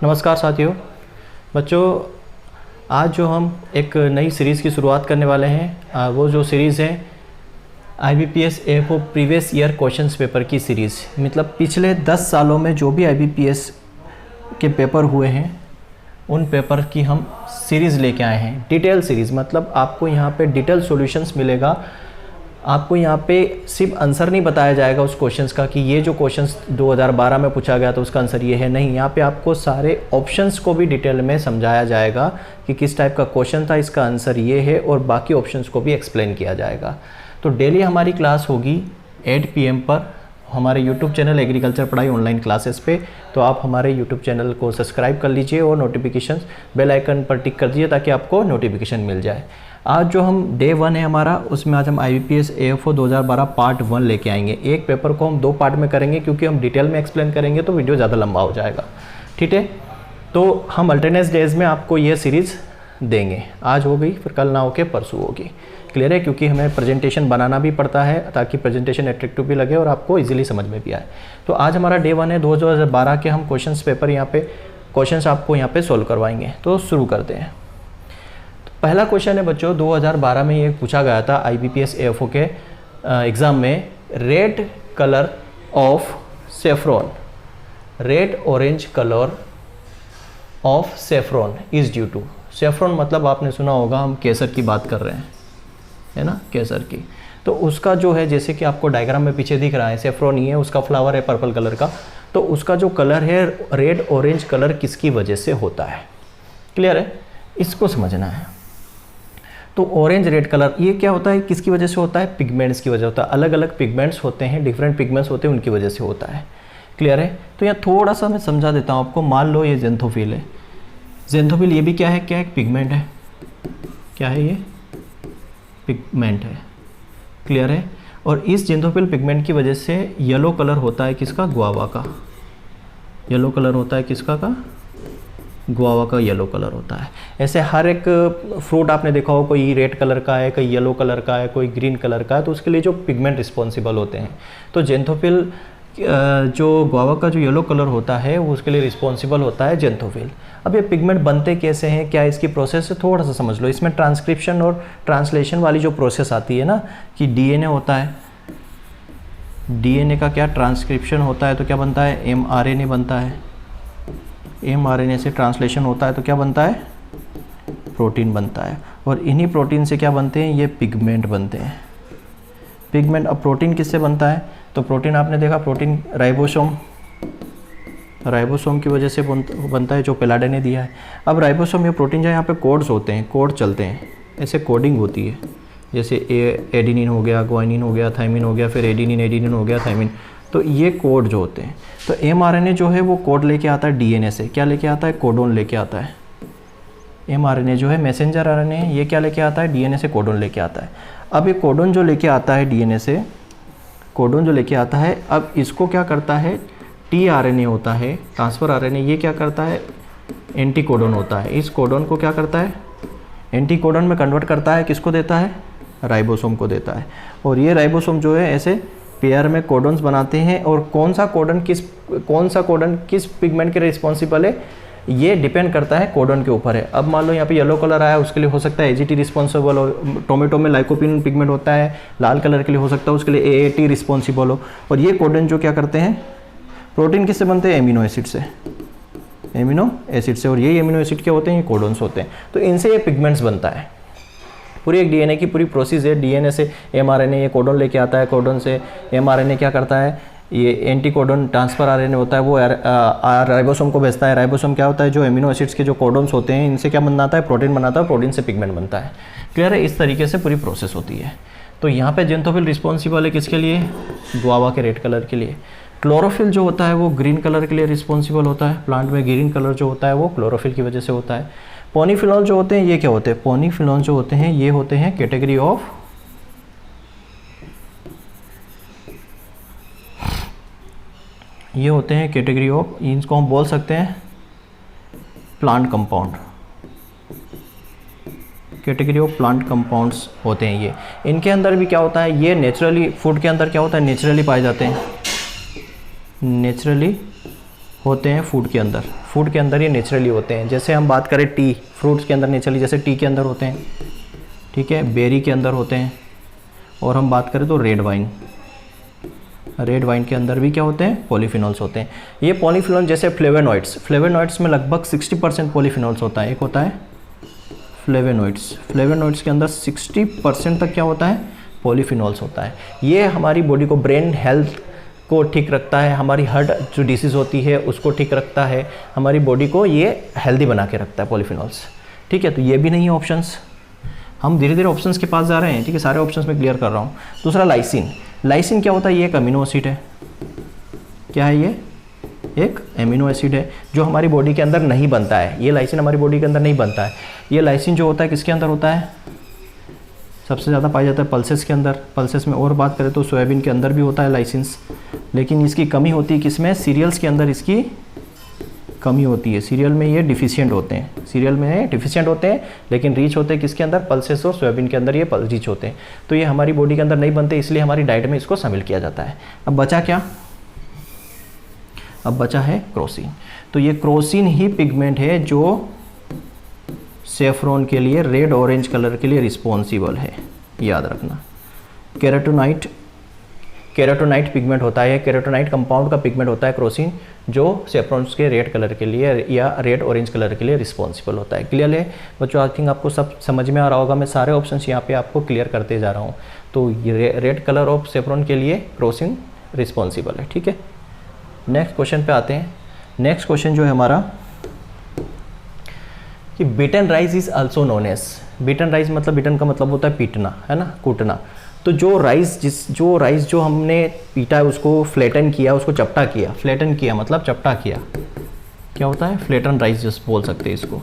नमस्कार साथियों। बच्चों, आज जो हम एक नई सीरीज़ की शुरुआत करने वाले हैं वो जो सीरीज़ है IBPS AFO previous year questions paper की सीरीज़। मतलब पिछले 10 सालों में जो भी IBPS के पेपर हुए हैं उन पेपर की हम सीरीज़ लेके आए हैं। डिटेल सीरीज़ मतलब आपको यहाँ पे डिटेल सॉल्यूशंस मिलेगा। आपको यहाँ पे सिर्फ आंसर नहीं बताया जाएगा उस क्वेश्चंस का कि ये जो क्वेश्चंस 2012 में पूछा गया तो उसका आंसर ये है, नहीं। यहाँ पे आपको सारे ऑप्शंस को भी डिटेल में समझाया जाएगा कि किस टाइप का क्वेश्चन था, इसका आंसर ये है, और बाकी ऑप्शंस को भी एक्सप्लेन किया जाएगा। तो डेली हमारी क्लास होगी 8 PM पर हमारे यूट्यूब चैनल एग्रीकल्चर पढ़ाई ऑनलाइन क्लासेस पे। तो आप हमारे यूट्यूब चैनल को सब्सक्राइब कर लीजिए और नोटिफिकेशन बेल आइकन पर टिक कर दीजिए ताकि आपको नोटिफिकेशन मिल जाए। आज जो हम डे 1 है हमारा, उसमें आज हम IBPS AFO 2012 पार्ट 1 लेके आएंगे। एक पेपर को हम 2 पार्ट में करेंगे क्योंकि हम डिटेल में एक्सप्लेन करेंगे तो वीडियो ज़्यादा लंबा हो जाएगा, ठीक है। तो हम अल्टरनेट डेज में आपको ये सीरीज़ देंगे। आज हो गई, फिर कल ना होके परसों होगी। क्लियर है? क्योंकि हमें प्रेजेंटेशन बनाना भी पड़ता है ताकि प्रेजेंटेशन एट्रैक्टिव भी लगे और आपको इजीली समझ में भी आए। तो आज हमारा डे 1 है, 2012 के हम क्वेश्चंस पेपर यहाँ पे क्वेश्चंस आपको यहाँ पे सोल्व करवाएंगे। तो शुरू करते हैं। तो पहला क्वेश्चन है बच्चों, 2012 में ये पूछा गया था IBPS AFO के एग्ज़ाम में। Red colour of saffron, red orange colour of saffron is due to. Saffron मतलब आपने सुना होगा, हम केसर की बात कर रहे हैं, है ना, केसर की। तो उसका जो है, जैसे कि आपको डायग्राम में पीछे दिख रहा है, सेफ्रॉन ही है, उसका फ्लावर है पर्पल कलर का। तो उसका जो कलर है रेड ऑरेंज कलर किसकी वजह से होता है? क्लियर है? इसको समझना है। तो ऑरेंज रेड कलर ये क्या होता है, किसकी वजह से होता है? पिगमेंट्स की वजह होता है। अलग अलग पिगमेंट्स होते हैं, डिफरेंट पिगमेंट्स होते हैं, उनकी वजह से होता है। क्लियर है? तो यहाँ थोड़ा सा मैं समझा देता हूँ आपको। मान लो ये ज़ेंथोफिल है। ज़ेंथोफिल ये भी क्या है? क्या एक पिगमेंट है। क्या है ये? पिगमेंट है। क्लियर है? और इस ज़ेंथोफिल पिगमेंट की वजह से येलो कलर होता है किसका? गुआवा का। येलो कलर होता है किसका का? गुआवा का येलो कलर होता है। ऐसे हर एक फ्रूट आपने देखा हो, कोई रेड कलर का है, कोई येलो कलर का है, कोई ग्रीन कलर का है, तो उसके लिए जो पिगमेंट रिस्पॉन्सिबल होते हैं। तो ज़ेंथोफिल जो गुआवा का जो येलो कलर होता है वो उसके लिए रिस्पॉन्सिबल होता है ज़ेंथोफिल। अब ये पिगमेंट बनते कैसे हैं, क्या इसकी प्रोसेस है, थोड़ा सा समझ लो। इसमें ट्रांसक्रिप्शन और ट्रांसलेशन वाली जो प्रोसेस आती है ना, कि DNA होता है, DNA का क्या ट्रांसक्रिप्शन होता है तो क्या बनता है? mRNA बनता है। mRNA से ट्रांसलेशन होता है तो क्या बनता है? प्रोटीन बनता है। और इन्हीं प्रोटीन से क्या बनते हैं? ये पिगमेंट बनते हैं। पिगमेंट। अब प्रोटीन किससे बनता है? तो प्रोटीन आपने देखा, प्रोटीन राइबोसोम की वजह से बनता है, जो पेलाडे ने दिया है। अब राइबोसोम ये प्रोटीन जो यहाँ पे कोड्स होते हैं, कोड चलते हैं, ऐसे कोडिंग होती है। जैसे एडिनिन हो गया, ग्वानिन हो गया, थाइमिन हो गया, फिर एडिनिन हो गया, थाइमिन। तो ये कोड जो होते हैं, तो mRNA जो है वो कोड लेके आता है DNA से। क्या लेके आता है? कोडोन लेके आता है। mRNA जो है मैसेंजर RNA, ये क्या लेके आता है? DNA से कोडोन लेके आता है। अब ये कोडोन जो लेके आता है DNA से, कोडोन जो लेके आता है, अब इसको क्या करता है? tRNA होता है, ट्रांसफ़र RNA, ये क्या करता है? एंटी कोडोन होता है। इस कोडोन को क्या करता है? एंटी कोडोन में कन्वर्ट करता है, किसको देता है? राइबोसोम को देता है। और ये राइबोसोम जो है ऐसे पेयर में कोडोन्स बनाते हैं। और कौन सा कोडन किस पिगमेंट के रिस्पॉन्सिबल है, ये डिपेंड करता है कोडन के ऊपर है। अब मान लो यहाँ पे येलो कलर आया, उसके लिए हो सकता है AGT रिस्पॉन्सिबल हो। टोमेटो में लाइकोपिन पिगमेंट होता है, लाल कलर के लिए हो सकता है उसके लिए AAT रिस्पॉन्सिबल हो। और ये कोडन जो क्या करते हैं? प्रोटीन किससे बनते हैं? एमिनो एसिड से, एमिनो एसिड से। और ये एमिनो एसिड क्या होते हैं? ये कोडोन्स होते हैं। तो इनसे ये पिगमेंट्स बनता है। पूरी एक DNA की पूरी प्रोसेस है। DNA से mRNA ये कोडोन लेके आता है, कोडोन से mRNA क्या करता है? ये एंटी कोडोन ट्रांसफ़र RNA होता है, वो राइबोसोम को भेजता है। राइबोसोम क्या होता है? जो एमिनो एसिड्स के जो कोडोन्स होते हैं, इनसे क्या बनाता है? प्रोटीन बनाता है। प्रोटीन से पिगमेंट बनता है। क्लियर है? इस तरीके से पूरी प्रोसेस होती है। तो यहाँ पे ज़ेंथोफिल रिस्पॉन्सिबल है किसके लिए? गुआवा के रेड कलर के लिए। क्लोरोफिल जो होता है वो ग्रीन कलर के लिए रिस्पॉन्सिबल होता है। प्लांट में ग्रीन कलर जो होता है वो क्लोरोफिल की वजह से होता है। पॉलीफिनॉल जो होते हैं ये क्या होते हैं? पॉलीफिनॉल जो होते हैं ये होते हैं कैटेगरी ऑफ इनको हम बोल सकते हैं plant compound. Category of plant compounds होते हैं ये। इनके अंदर भी क्या होता है? ये नेचुरली फूड के अंदर क्या होता है? नेचुरली पाए जाते हैं, नेचुरली होते हैं फूड के अंदर, फूड के अंदर ये नेचुरली होते हैं। जैसे हम बात करें टी, फ्रूट्स के अंदर नेचुरली जैसे टी के अंदर होते हैं, ठीक है, बेरी के अंदर होते हैं। और हम बात करें तो रेड वाइन, रेड वाइन के अंदर भी क्या होते हैं, पॉलीफिनॉल्स होते हैं। ये पॉलीफिनॉल जैसे फ्लेवोनॉइड्स, फ्लेवोनॉइड्स में लगभग 60% पॉलीफिनॉल्स होता है। एक होता है फ्लेवोनॉइड्स, फ्लेवोनॉइड्स के अंदर 60% तक क्या होता है, पॉलीफिनॉल्स होता है। ये हमारी बॉडी को, ब्रेन हेल्थ को ठीक रखता है, हमारी हार्ट जो डिसीज़ होती है उसको ठीक रखता है, हमारी बॉडी को ये हेल्दी बना के रखता है पॉलीफिनॉल्स, ठीक है। तो ये भी नहीं है ऑप्शंस, हम धीरे धीरे ऑप्शंस के पास जा रहे हैं, ठीक है, सारे ऑप्शंस में क्लियर कर रहा हूँ। दूसरा लाइसिन, लाइसिन क्या होता है, ये एक अमीनो एसिड है। क्या है ये, एक एमिनो एसिड है जो हमारी बॉडी के अंदर नहीं बनता है। ये लाइसिन हमारी बॉडी के अंदर नहीं बनता है। ये लाइसिन जो होता है किसके अंदर होता है, सबसे ज़्यादा पाया जाता है पल्सेस के अंदर। पल्सेस में और बात करें तो सोयाबीन के अंदर भी होता है लाइसिन्स, लेकिन इसकी कमी होती है किसमें, सीरियल्स के अंदर इसकी कमी होती है। सीरियल में ये डिफिशिएंट होते हैं, सीरियल में डिफिशिएंट होते हैं, लेकिन रीच होते हैं किसके अंदर, पल्सेस और सोयाबीन के अंदर ये रीच होते हैं। तो ये हमारी बॉडी के अंदर नहीं बनते, इसलिए हमारी डाइट में इसको शामिल किया जाता है। अब बचा क्या, अब बचा है क्रोसिन। तो ये क्रोसिन ही पिगमेंट है जो सेफ्रॉन के लिए, रेड ऑरेंज कलर के लिए रिस्पॉन्सिबल है, याद रखना। केराटोनाइट, केराटोनाइट पिगमेंट होता है, केराटोनाइट कंपाउंड का पिगमेंट होता है क्रोसिन, जो सेफ्रॉन्स के रेड कलर के लिए या रेड ऑरेंज कलर के लिए रिस्पॉन्सिबल होता है। क्लियर है बच्चों, आई थिंक आपको सब समझ में आ रहा होगा। मैं सारे ऑप्शंस यहाँ पे आपको क्लियर करते जा रहा हूँ। तो ये रेड कलर ऑफ सेफ्रॉन के लिए क्रोसिन रिस्पॉन्सिबल है, ठीक है। नेक्स्ट क्वेश्चन पे आते हैं। नेक्स्ट क्वेश्चन जो है हमारा कि beaten rice is also known as, beaten rice मतलब, बीटन का मतलब होता है पीटना, है ना, कूटना। तो जो राइस जो हमने पीटा है, उसको फ्लैटन किया, उसको चपटा किया, फ्लैटन किया मतलब चपटा किया, क्या होता है, फ्लैटन राइस जिस बोल सकते हैं इसको,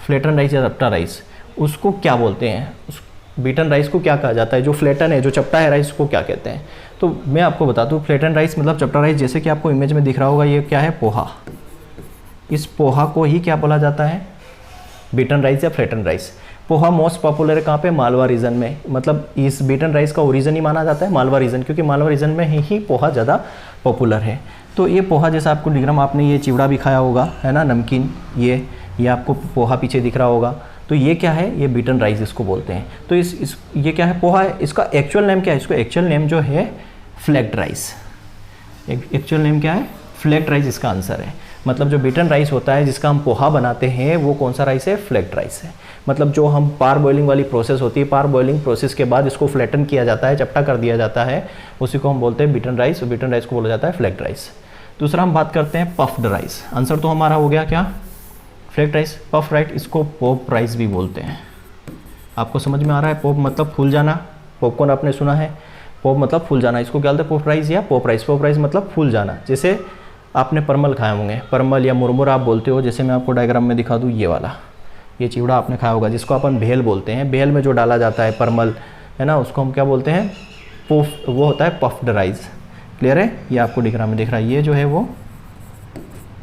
फ्लैटन राइस या चपटा राइस, उसको क्या बोलते हैं, उस बीटन राइस को क्या कहा जाता है, जो फ्लैटन है, जो चपटा है राइस को क्या कहते हैं। तो मैं आपको बता दूँ, फ्लैटन राइस मतलब चपटा राइस, जैसे कि आपको इमेज में दिख रहा होगा, ये क्या है, पोहा। इस पोहा को ही क्या बोला जाता है, बीटन राइस या flatten rice. Poha most popular है कहाँ पे, मालवा रीजन में। मतलब इस बीटन राइस का ओरिजिन ही माना जाता है मालवा रीजन, क्योंकि मालवा रीजन में ही पोहा ज़्यादा पॉपुलर है। तो ये पोहा जैसा आपको दिख रहा, आपने ये चिवड़ा भी खाया होगा, है ना, नमकीन, ये आपको पोहा पीछे दिख रहा होगा। तो ये क्या है, ये बीटन राइस इसको बोलते हैं। तो ये क्या है, पोहा है। इसका एक्चुअल नेम क्या है, इसको एक्चुअल नेम जो है फ्लैक्ड राइस, एक्चुअल नेम क्या है, फ्लैक्ड राइस इसका आंसर है। मतलब जो बीटन राइस होता है जिसका हम पोहा बनाते हैं, वो कौन सा राइस है, फ्लैक्ड राइस है। मतलब जो हम पार बॉइलिंग वाली प्रोसेस होती है, पार बॉइलिंग प्रोसेस के बाद इसको फ्लैटन किया जाता है, चपटा कर दिया जाता है, उसी को हम बोलते हैं बीटन राइस, और बीटन राइस को बोला जाता है फ्लैक्ड राइस। दूसरा हम बात करते हैं पफ्ड राइस। आंसर तो हमारा हो गया क्या, फ्लैक्ड राइस। पफ राइस, इसको पॉप राइस भी बोलते हैं। आपको समझ में आ रहा है, पॉप मतलब फूल जाना, पॉपकॉर्न आपने सुना है, पॉप मतलब फूल जाना, इसको क्या बोलते हैं, पॉप राइस या पॉप राइस। पॉप राइस मतलब फूल जाना। जैसे आपने परमल खाए होंगे, परमल या मुरमुरा आप बोलते हो, जैसे मैं आपको डायग्राम में दिखा दूँ, ये वाला, ये चिवड़ा आपने खाया होगा, जिसको अपन भेल बोलते हैं। भेल में जो डाला जाता है परमल, है ना, उसको हम क्या बोलते हैं, पफ, वो होता है पफ्ड राइस। क्लियर है, ये आपको डायग्राम में दिख रहा है, ये जो है वो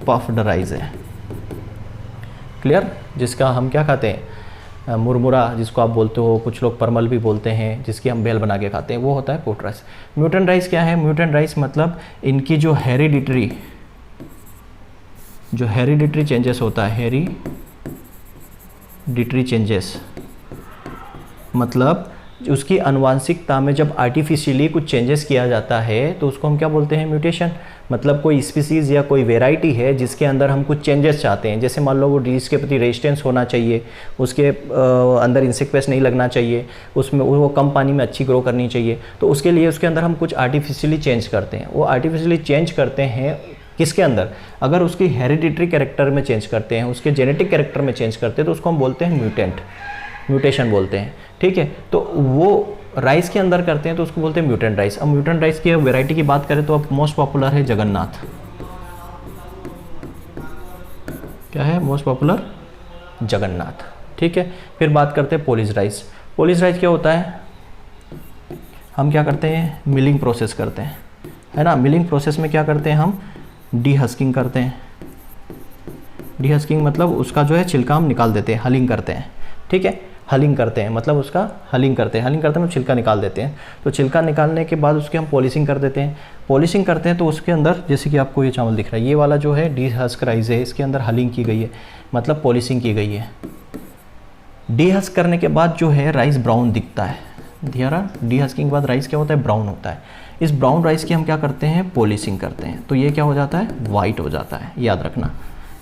पफ्ड राइस है। क्लियर, जिसका हम क्या खाते हैं, मुरमुरा जिसको आप बोलते हो, कुछ लोग परमल भी बोलते हैं, जिसकी हम भेल बना के खाते हैं, वो होता है पफ्ड राइस। म्यूटेंट राइस क्या है, म्यूटेंट राइस मतलब इनकी जो हेरिडिटरी चेंजेस होता है, हेरिडिटरी चेंजेस मतलब उसकी आनुवांशिकता में जब आर्टिफिशियली कुछ चेंजेस किया जाता है, तो उसको हम क्या बोलते हैं, म्यूटेशन। मतलब कोई स्पीसीज़ या कोई वेराइटी है जिसके अंदर हम कुछ चेंजेस चाहते हैं, जैसे मान लो वो डिजीज़ के प्रति रेजिस्टेंस होना चाहिए, उसके अंदर इंसेक्ट पेस्ट नहीं लगना चाहिए, उसमें वो कम पानी में अच्छी ग्रो करनी चाहिए, तो उसके लिए उसके अंदर हम कुछ आर्टिफिशियली चेंज करते हैं। वो आर्टिफिशियली चेंज करते हैं किसके अंदर, अगर उसकी हेरिडिटरी कैरेक्टर में चेंज करते हैं, उसके जेनेटिक कैरेक्टर में चेंज करते हैं, तो उसको हम बोलते हैं म्यूटेंट, म्यूटेशन बोलते हैं। ठीक है, तो वो राइस के अंदर करते हैं तो उसको बोलते हैं म्यूटेंट राइस। अब म्यूटेंट राइस की वैरायटी की बात करें तो अब मोस्ट पॉपुलर है जगन्नाथ। क्या है मोस्ट पॉपुलर, जगन्नाथ। ठीक है, फिर बात करते हैं पोलिश राइस। पोलिश राइस क्या होता है, हम क्या करते हैं, मिलिंग प्रोसेस करते हैं, है ना। मिलिंग प्रोसेस में क्या करते हैं, हम डीहस्किंग करते हैं। डीहस्किंग मतलब उसका जो है छिलका हम निकाल देते हैं, हलिंग करते हैं। ठीक है, हलिंग करते हैं, मतलब उसका हलिंग करते हैं मतलब छिलका निकाल देते हैं। तो छिलका निकालने के बाद उसकी हम पॉलिशिंग कर देते हैं। पॉलिशिंग करते हैं तो उसके अंदर जैसे कि आपको ये चावल दिख रहा है, ये वाला जो है डीहस्क राइस है, इसके अंदर हलिंग की गई है, मतलब पॉलिशिंग की गई है। डीहस्क करने के बाद जो है राइस ब्राउन दिखता है, ध्यान, डीहस्किंग के बाद राइस क्या होता है, ब्राउन होता है। इस ब्राउन राइस की हम क्या करते हैं, पॉलिशिंग करते हैं, तो ये क्या हो जाता है, वाइट हो जाता है। याद रखना,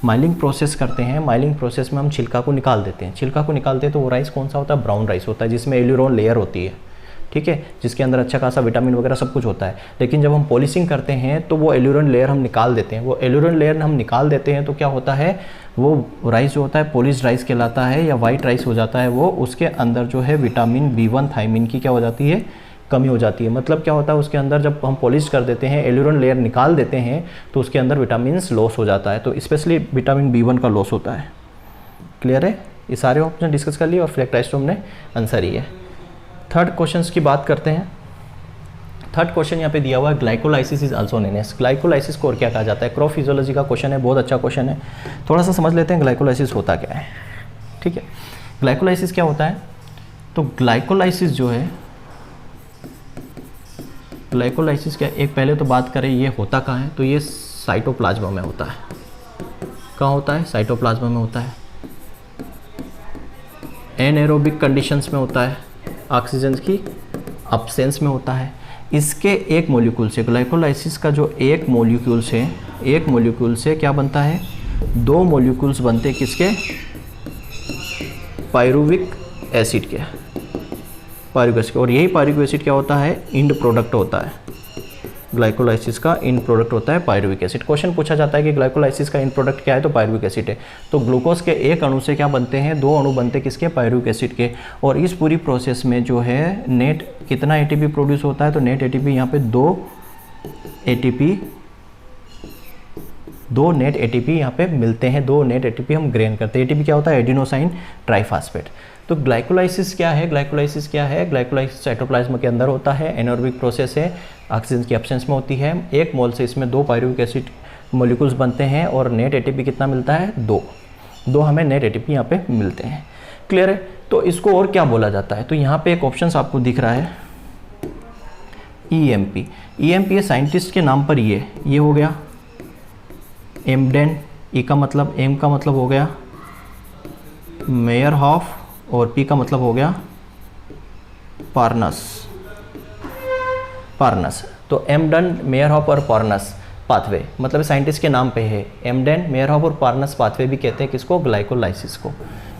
माइलिंग प्रोसेस करते हैं, माइलिंग प्रोसेस में हम छिलका को निकाल देते हैं। छिलका को निकालते हैं तो वो राइस कौन सा होता है, ब्राउन राइस होता है, जिसमें एल्यूरोन लेयर होती है, ठीक है, जिसके अंदर अच्छा खासा विटामिन वगैरह सब कुछ होता है। लेकिन जब हम पॉलिशिंग करते हैं तो वो एल्यूरोन लेयर हम निकाल देते हैं। वो एल्यूरोन लेयर हम निकाल देते हैं तो क्या होता है, वो राइस जो होता है पॉलिश्ड राइस कहलाता है या वाइट राइस हो जाता है। वो उसके अंदर जो है विटामिन B1 थायमिन की क्या हो जाती है, कमी हो जाती है। मतलब क्या होता है, उसके अंदर जब हम पॉलिश कर देते हैं, एल्यूरोन लेयर निकाल देते हैं, तो उसके अंदर विटामिन लॉस हो जाता है। तो स्पेशली विटामिन B1 का लॉस होता है। क्लियर है, ये सारे ऑप्शन डिस्कस कर लिए और फ्लैक्टाइज तो हमने आंसर ही है। थर्ड क्वेश्चन की बात करते हैं। थर्ड क्वेश्चन यहाँ पे दिया हुआ है, glycolysis is also known as. Glycolysis को और क्या कहा जाता है, क्रॉप फिजियोलॉजी का क्वेश्चन है, बहुत अच्छा क्वेश्चन है। थोड़ा सा समझ लेते हैं ग्लाइकोलाइसिस होता क्या है, ठीक है। ग्लाइकोलाइसिस क्या होता है, तो ग्लाइकोलाइसिस जो है, ग्लाइकोलाइसिस क्या, एक पहले तो बात करें ये होता कहाँ है, तो ये साइटोप्लाज्मा में होता है। कहाँ होता है, साइटोप्लाज्मा में होता है। एनएरोबिक कंडीशंस में होता है, ऑक्सीजन की अब्सेंस में होता है। इसके एक मॉलिक्यूल से, ग्लाइकोलाइसिस का जो एक मॉलिक्यूल से, एक मॉलिक्यूल से क्या बनता है, दो मॉलिक्यूल्स बनते किसके, पायरुविक एसिड के, पायरुविक एसिड। और यही पायरुविक एसिड क्या होता है, इंड प्रोडक्ट होता है। ग्लाइकोलाइसिस का इंड प्रोडक्ट होता है पायरुविक एसिड। क्वेश्चन पूछा जाता है कि ग्लाइकोलाइसिस का इंड प्रोडक्ट क्या है, तो पायरुविक एसिड है। तो ग्लूकोज के एक अणु से क्या बनते हैं, दो अणु बनते किसके, पायरुविक एसिड के। और इस पूरी प्रोसेस में जो है नेट कितना एटीपी प्रोड्यूस होता है, तो नेट एटीपी यहाँ पे दो नेट एटीपी यहाँ पे मिलते हैं, दो नेट एटीपी हम ग्रेन करते हैं। एटीपी क्या होता है, एडिनोसाइन ट्राइफॉस्फेट। तो ग्लाइकोलाइसिस क्या है, ग्लाइकोलाइसिस क्या है, ग्लाइकोलाइसिस साइटोप्लाज्म के अंदर होता है, एनारोबिक प्रोसेस है, ऑक्सीजन की एब्सेंस में होती है। एक मोल से इसमें दो पायरुविक एसिड मॉलिक्यूल्स बनते हैं और नेट एटीपी कितना मिलता है, दो हमें नेट एटीपी यहाँ पे मिलते हैं। क्लियर है, तो इसको और क्या बोला जाता है, तो यहाँ पे एक ऑप्शन आपको दिख रहा है EMP। EMP ये साइंटिस्ट के नाम पर ये हो गया एमडेन, E का मतलब, एम का मतलब हो गया मेयरहॉफ और P का मतलब हो गया पार्नस। तो एमडन, मेयरहॉफ और पार्नस पाथवे, मतलब साइंटिस्ट के नाम पे है। एमडेन, मेयरहॉफ और पार्नस पाथवे भी कहते हैं किसको, ग्लाइकोलाइसिस को।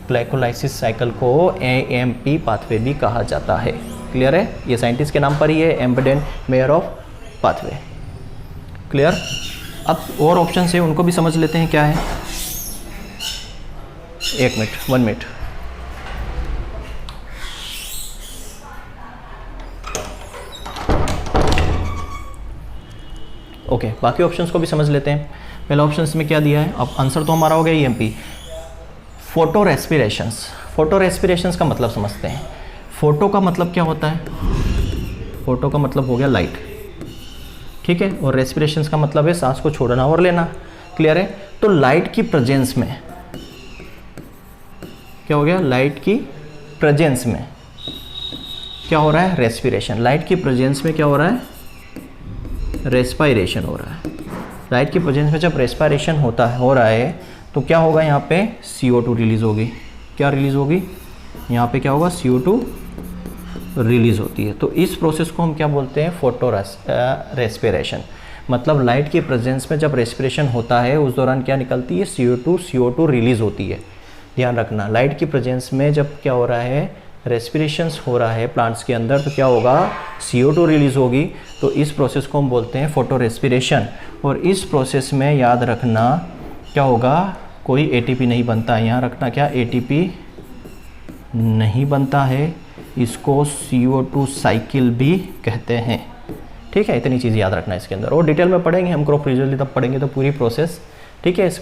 ग्लाइकोलाइसिस साइकिल को AMP पाथवे भी कहा जाता है। क्लियर है, ये साइंटिस्ट के नाम पर ही है, एमडेन, मेयरहॉफ पाथवे। क्लियर। अब और ऑप्शन है उनको भी समझ लेते हैं क्या है। 1 मिनट। ओके, बाकी ऑप्शंस को भी समझ लेते हैं। पहला ऑप्शंस में क्या दिया है, अब आंसर तो हमारा हो गया EMP। फोटो रेस्पिरेशंस, फोटो रेस्पिरेशंस का मतलब समझते हैं। फोटो का मतलब क्या होता है, फोटो का मतलब हो गया लाइट, ठीक है, और रेस्पिरेशंस का मतलब है सांस को छोड़ना और लेना। क्लियर है, तो लाइट की प्रेजेंस में क्या हो गया, लाइट की प्रेजेंस में क्या हो रहा है, रेस्पिरेशन। लाइट की प्रेजेंस में क्या हो रहा है, रेस्पायरेशन हो रहा है। लाइट की प्रेजेंस में जब रेस्पायरेशन हो रहा है तो क्या होगा, यहाँ पे CO2 रिलीज होगी। क्या रिलीज होगी, यहाँ पे क्या होगा, CO2 रिलीज होती है। तो इस प्रोसेस को हम क्या बोलते हैं, फोटो रेस्पिरेशन। मतलब लाइट की प्रेजेंस में जब रेस्पिरेशन होता है उस दौरान क्या निकलती है, CO2 रिलीज होती है। ध्यान रखना, लाइट की प्रेजेंस में जब क्या हो रहा है, रेस्पिरेशंस हो रहा है प्लांट्स के अंदर, तो क्या होगा, CO2 रिलीज होगी। तो इस प्रोसेस को हम बोलते हैं फोटो रेस्पिरेशन। और इस प्रोसेस में याद रखना क्या होगा, कोई ATP नहीं बनता। यहाँ रखना क्या, ATP नहीं बनता है, इसको CO2 साइकिल भी कहते हैं। ठीक है, इतनी चीज़ याद रखना इसके अंदर। और डिटेल में पढ़ेंगे हम क्रॉप फिजियोलॉजी तब पढ़ेंगे तो पूरी प्रोसेस। ठीक है, इस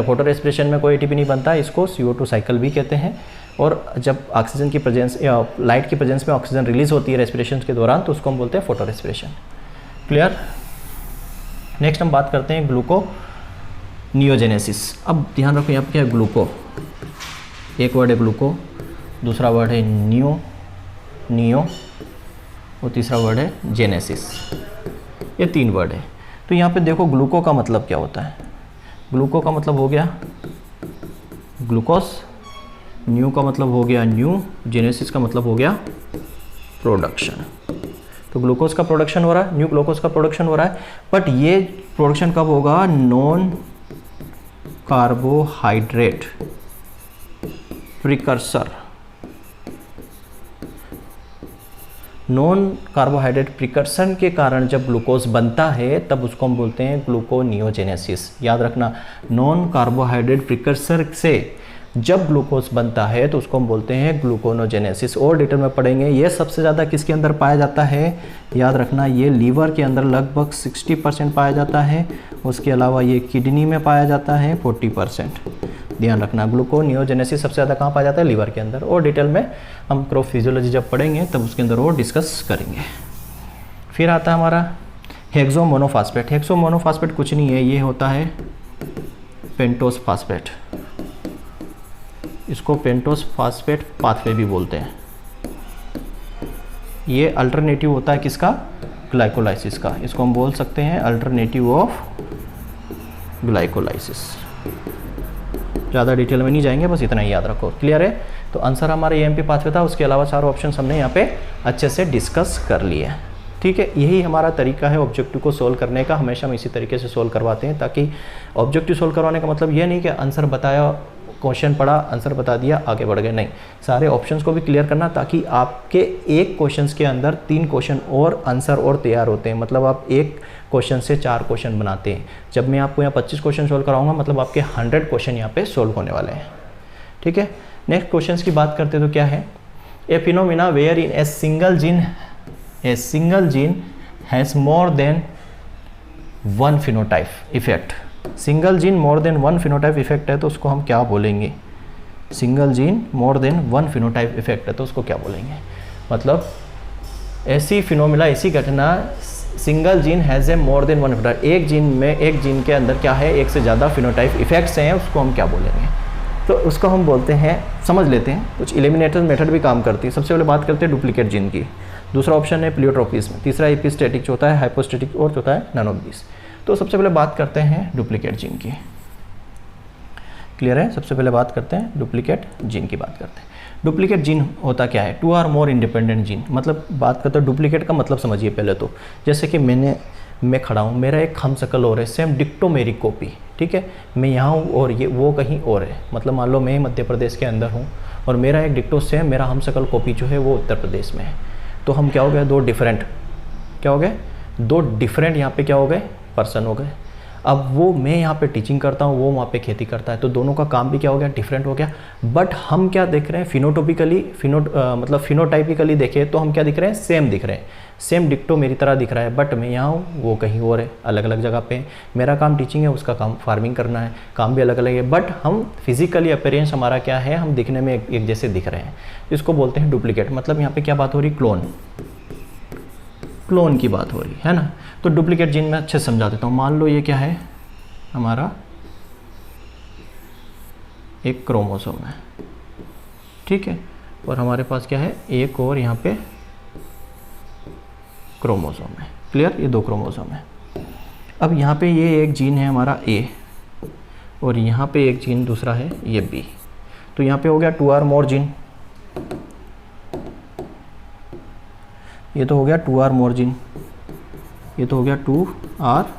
फोटो रेस्पिरेशन में कोई ATP नहीं बनता, इसको CO2 साइकिल भी कहते हैं। और जब ऑक्सीजन की प्रेजेंस या लाइट की प्रेजेंस में ऑक्सीजन रिलीज होती है रेस्पिरेशन के दौरान, तो उसको हम बोलते हैं फोटो रेस्पिरेशन। क्लियर। नेक्स्ट हम बात करते हैं ग्लूको नियोजेनेसिस। अब ध्यान रखो यहाँ पे क्या है, ग्लूको, एक वर्ड है ग्लूको, दूसरा वर्ड है नियो और तीसरा वर्ड है जेनेसिस। ये 3 वर्ड है। तो यहाँ पे देखो ग्लूको का मतलब क्या होता है। ग्लूको का मतलब हो गया ग्लूकोस, न्यू का मतलब हो गया न्यू, जेनेसिस का मतलब हो गया प्रोडक्शन। तो ग्लूकोज का प्रोडक्शन हो रहा है, न्यू ग्लूकोज का प्रोडक्शन हो रहा है, बट ये प्रोडक्शन कब होगा? Non carbohydrate precursor. Non carbohydrate precaution के कारण जब ग्लूकोज बनता है तब उसको हम बोलते हैं ग्लूकोनियोजेनेसिस। याद रखना, नॉन कार्बोहाइड्रेट प्रिकर्सर से जब ग्लूकोज बनता है तो उसको हम बोलते हैं ग्लूकोनोजेनेसिस। और डिटेल में पढ़ेंगे। ये सबसे ज़्यादा किसके अंदर पाया जाता है? याद रखना, ये लीवर के अंदर लगभग 60% पाया जाता है। उसके अलावा ये किडनी में पाया जाता है 40%। ध्यान रखना, ग्लूकोनियोजेनेसिस सबसे ज़्यादा कहाँ पाया जाता है? लीवर के अंदर। और डिटेल में हम क्रॉप फिजियोलॉजी जब पढ़ेंगे तब उसके अंदर और डिस्कस करेंगे। फिर आता है हमारा हेक्सोमोनोफॉस्फेट। हेक्सोमोनोफॉस्फेट कुछ नहीं है, ये होता है पेंटोस फास्फेट। इसको पेंटोस फास्फेट पाथवे भी बोलते हैं। ये अल्टरनेटिव होता है किसका? ग्लाइकोलाइसिस का। इसको हम बोल सकते हैं अल्टरनेटिव ऑफ ग्लाइकोलाइसिस। ज़्यादा डिटेल में नहीं जाएंगे, बस इतना ही याद रखो। क्लियर है? तो आंसर हमारा एएमपी पाथवे था। उसके अलावा 4 ऑप्शन हमने यहाँ पे अच्छे से डिस्कस कर लिए। ठीक है, यही हमारा तरीका है ऑब्जेक्टिव को सोल्व करने का। हमेशा हम इसी तरीके से सोल्व करवाते हैं, ताकि ऑब्जेक्टिव सोल्व करवाने का मतलब ये नहीं कि आंसर बताया, क्वेश्चन पढ़ा, आंसर बता दिया, आगे बढ़ गए। नहीं, सारे ऑप्शंस को भी क्लियर करना, ताकि आपके एक क्वेश्चंस के अंदर 3 क्वेश्चन और आंसर और तैयार होते हैं। मतलब आप एक क्वेश्चन से 4 क्वेश्चन बनाते हैं। जब मैं आपको यहाँ 25 क्वेश्चन सोल्व कराऊंगा, मतलब आपके 100 क्वेश्चन यहाँ पे सोल्व होने वाले हैं। ठीक है, नेक्स्ट क्वेश्चन की बात करते हैं तो क्या है? A phenomena where in a single gene has more than 1 phenotype effect. Single gene more than 1 phenotype effect है तो उसको हम क्या बोलेंगे? Single gene more than 1 phenotype effect है तो उसको क्या बोलेंगे? मतलब ऐसी फिनोमिना, ऐसी घटना, single gene has a more than 1 phenotype. एक जीन के अंदर क्या है? एक से ज़्यादा फिनोटाइप इफेक्ट्स हैं, उसको हम क्या बोलेंगे? तो उसको हम बोलते हैं, समझ लेते हैं, कुछ एलिमिनेटर मेथड भी काम करती है। सबसे पहले बात करते हैं डुप्लीकेट जीन की। दूसरा ऑप्शन है प्लियोट्रोपिज्म, तीसरा एपिस्टेटिक जो होता है, हाइपोस्टेटिक, और चौथा है नैनोबीस। तो सबसे पहले बात करते हैं डुप्लीकेट जीन की। क्लियर है? सबसे पहले बात करते हैं डुप्लीकेट जीन की बात करते हैं। डुप्लीकेट जीन होता क्या है? 2 और मोर इंडिपेंडेंट जीन। मतलब बात करते हैं डुप्लीकेट का मतलब समझिए पहले तो। जैसे कि मैं खड़ा हूँ, मेरा एक हमशक्ल और है, सेम डिक्टो मेरी कॉपी। ठीक है, मैं यहाँ हूँ और ये वो कहीं और है। मतलब मान लो मैं मध्य प्रदेश के अंदर हूँ और मेरा एक डिक्टो सेम, मेरा हमशक्ल कॉपी जो है वो उत्तर प्रदेश में है। तो हम क्या हो गए? 2 डिफरेंट, क्या हो गए? 2 डिफरेंट यहाँ पे क्या हो गए? पर्सन हो गए। अब वो, मैं यहाँ पे टीचिंग करता हूँ, वो वहाँ पे खेती करता है, तो दोनों का काम भी क्या हो गया? डिफरेंट हो गया। बट हम क्या देख रहे हैं? फिनोटोपिकली, मतलब फिनोटाइपिकली देखें तो हम क्या दिख रहे हैं? सेम दिख रहे हैं। सेम डिक्टो मेरी तरह दिख रहा है, बट मैं यहाँ हूँ, वो कहीं और है, अलग अलग जगह पे। मेरा काम टीचिंग है, उसका काम फार्मिंग करना है, काम भी अलग अलग है, बट हम फिजिकली अपीयरेंस हमारा क्या है? हम दिखने में एक जैसे दिख रहे हैं। इसको बोलते हैं डुप्लीकेट। मतलब यहाँ पे क्या बात हो रही? क्लोन की बात हो रही है ना। तो डुप्लीकेट जीन में अच्छे से समझा देता हूँ। मान लो ये क्या है? हमारा एक क्रोमोसोम है, ठीक है, और हमारे पास क्या है? एक और यहाँ पे क्रोमोसोम है। क्लियर? ये 2 क्रोमोसोम है। अब यहाँ पे ये एक जीन है हमारा A, और यहाँ पे एक जीन दूसरा है ये B। तो यहाँ पे हो गया 2 और मोर जीन। ये तो हो गया 2 और मोर जीन, ये तो हो गया 2 और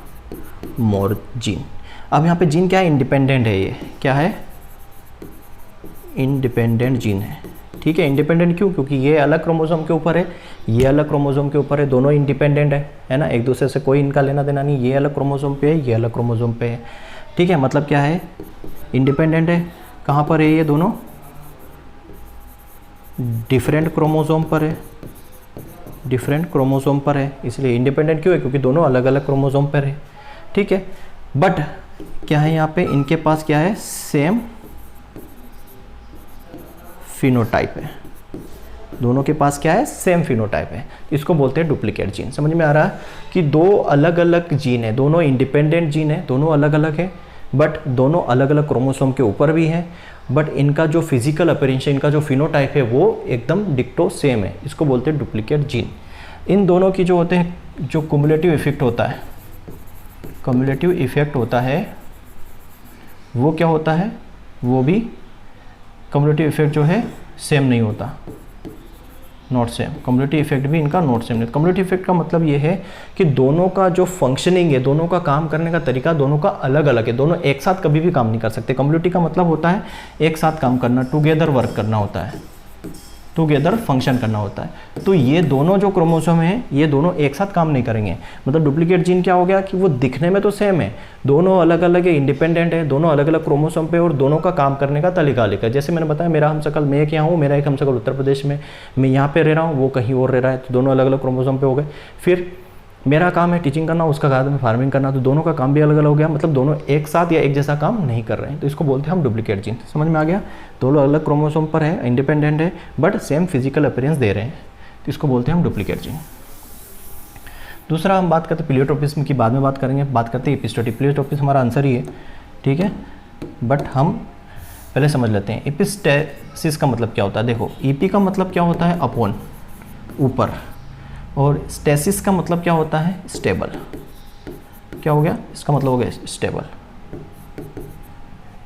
मोर जीन। अब यहाँ पे जीन क्या है? इंडिपेंडेंट है। ये क्या है? इंडिपेंडेंट जीन है। ठीक है, इंडिपेंडेंट क्यों? क्योंकि ये अलग क्रोमोसोम के ऊपर है, ये अलग क्रोमोसोम के ऊपर है, दोनों इंडिपेंडेंट है ना, एक दूसरे से कोई इनका लेना देना नहीं। ये अलग क्रोमोसोम पे है, ये अलग क्रोमोसोम पे है। ठीक है, मतलब क्या है? इंडिपेंडेंट है। कहाँ पर है? ये दोनों डिफरेंट क्रोमोसोम पर है, डिफरेंट क्रोमोसोम पर है। इसलिए इंडिपेंडेंट क्यों है? क्योंकि दोनों अलग अलग क्रोमोसोम पर है। ठीक है, बट क्या है यहाँ पे? इनके पास क्या है? सेम फिनोटाइप है। दोनों के पास क्या है? सेम फिनोटाइप है। इसको बोलते हैं डुप्लीकेट जीन। समझ में आ रहा है कि 2 अलग अलग जीन है, दोनों इंडिपेंडेंट जीन है, दोनों अलग अलग है, बट दोनों अलग अलग क्रोमोसोम के ऊपर भी हैं, बट इनका जो फिजिकल अपीयरेंस है, इनका जो फिनोटाइप है वो एकदम डिक्टो सेम है। इसको बोलते हैं डुप्लीकेट जीन। इन दोनों की जो होते हैं, जो कुमुलेटिव इफेक्ट होता है, कम्युलेटिव इफेक्ट होता है वो क्या होता है, वो भी कम्युलेटिव इफेक्ट जो है सेम नहीं होता, नॉट सेम। कम्युलेटिव इफेक्ट भी इनका नॉट सेम नहीं। कम्युलेटिव इफेक्ट का मतलब ये है कि दोनों का जो फंक्शनिंग है, दोनों का काम करने का तरीका दोनों का अलग अलग है, दोनों एक साथ कभी भी काम नहीं कर सकते। कम्युलेटिव का मतलब होता है एक साथ काम करना, टुगेदर वर्क करना होता है, टुगेदर फंक्शन करना होता है। तो ये दोनों जो क्रोमोसोम हैं ये दोनों एक साथ काम नहीं करेंगे। मतलब डुप्लीकेट जीन क्या हो गया कि वो दिखने में तो सेम है, दोनों अलग अलग है, इंडिपेंडेंट है, दोनों अलग अलग क्रोमोसोम पे, और दोनों का काम करने का तरीका अलग है। जैसे मैंने बताया, मेरा हमशक्ल, मैं एक यहाँ हूँ, मेरा एक हमशक्ल उत्तर प्रदेश में, मैं यहाँ पे रह रहा हूँ, वो कहीं और रह रहा है, तो दोनों अलग अलग क्रोमोसोम पे हो गए। फिर मेरा काम है टीचिंग करना, उसका काम है फार्मिंग करना, तो दोनों का काम भी अलग अलग हो गया। मतलब दोनों एक साथ या एक जैसा काम नहीं कर रहे हैं, तो इसको बोलते हैं हम डुप्लीकेट जीन। समझ में आ गया? दोनों अलग क्रोमोसोम पर है, इंडिपेंडेंट है, बट सेम फिजिकल अपीयरेंस दे रहे हैं, तो इसको बोलते हैं हम डुप्लीकेट जीन। दूसरा हम बात करते हैं प्लियोट्रोपिज्म की, बाद में बात करेंगे। बात करते हैं एपिस्टोटिक। प्लियोट्रोपिज्म हमारा आंसर ही है, ठीक है, बट हम पहले समझ लेते हैं एपिस्टेसिस का मतलब क्या होता है। देखो, ईपी का मतलब क्या होता है, अपॉन, ऊपर, और स्टेसिस का मतलब क्या होता है, स्टेबल। क्या हो गया, इसका मतलब हो गया स्टेबल,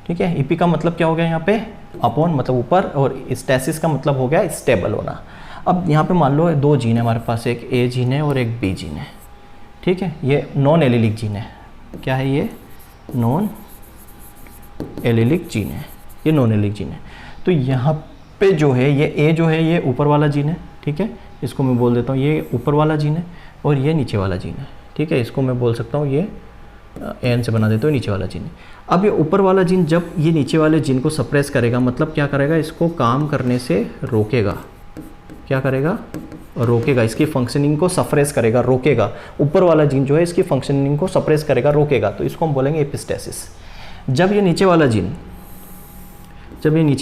ठीक है। ईपी का मतलब क्या हो गया यहाँ पे, अपॉन मतलब ऊपर, और स्टेसिस का मतलब हो गया स्टेबल होना। अब यहाँ पे मान लो दो जीन है हमारे पास, एक ए जीन है और एक बी जीन है, ठीक है। ये नॉन एलिलिक जीन है। क्या है ये, नॉन एलिलिक जीन है, ये नॉन एलिलिक जीन है। तो यहाँ पे जो है ये ए जो है ये ऊपर वाला जीन है, ठीक है, इसको मैं बोल देता हूँ ये ऊपर वाला जीन है, और ये नीचे वाला जीन है, ठीक है, इसको मैं बोल सकता हूँ ये एन से बना देता हूँ, नीचे वाला जीन है। अब ये ऊपर वाला जीन जब ये नीचे वाले जीन को सप्रेस करेगा, मतलब क्या करेगा, इसको काम करने से रोकेगा। क्या करेगा, रोकेगा, इसकी फंक्शनिंग को सप्रेस करेगा, रोकेगा। ऊपर वाला जीन जो है इसकी फंक्शनिंग को सप्रेस करेगा, रोकेगा, तो इसको हम बोलेंगे एपिस्टेसिस। जब ये नीचे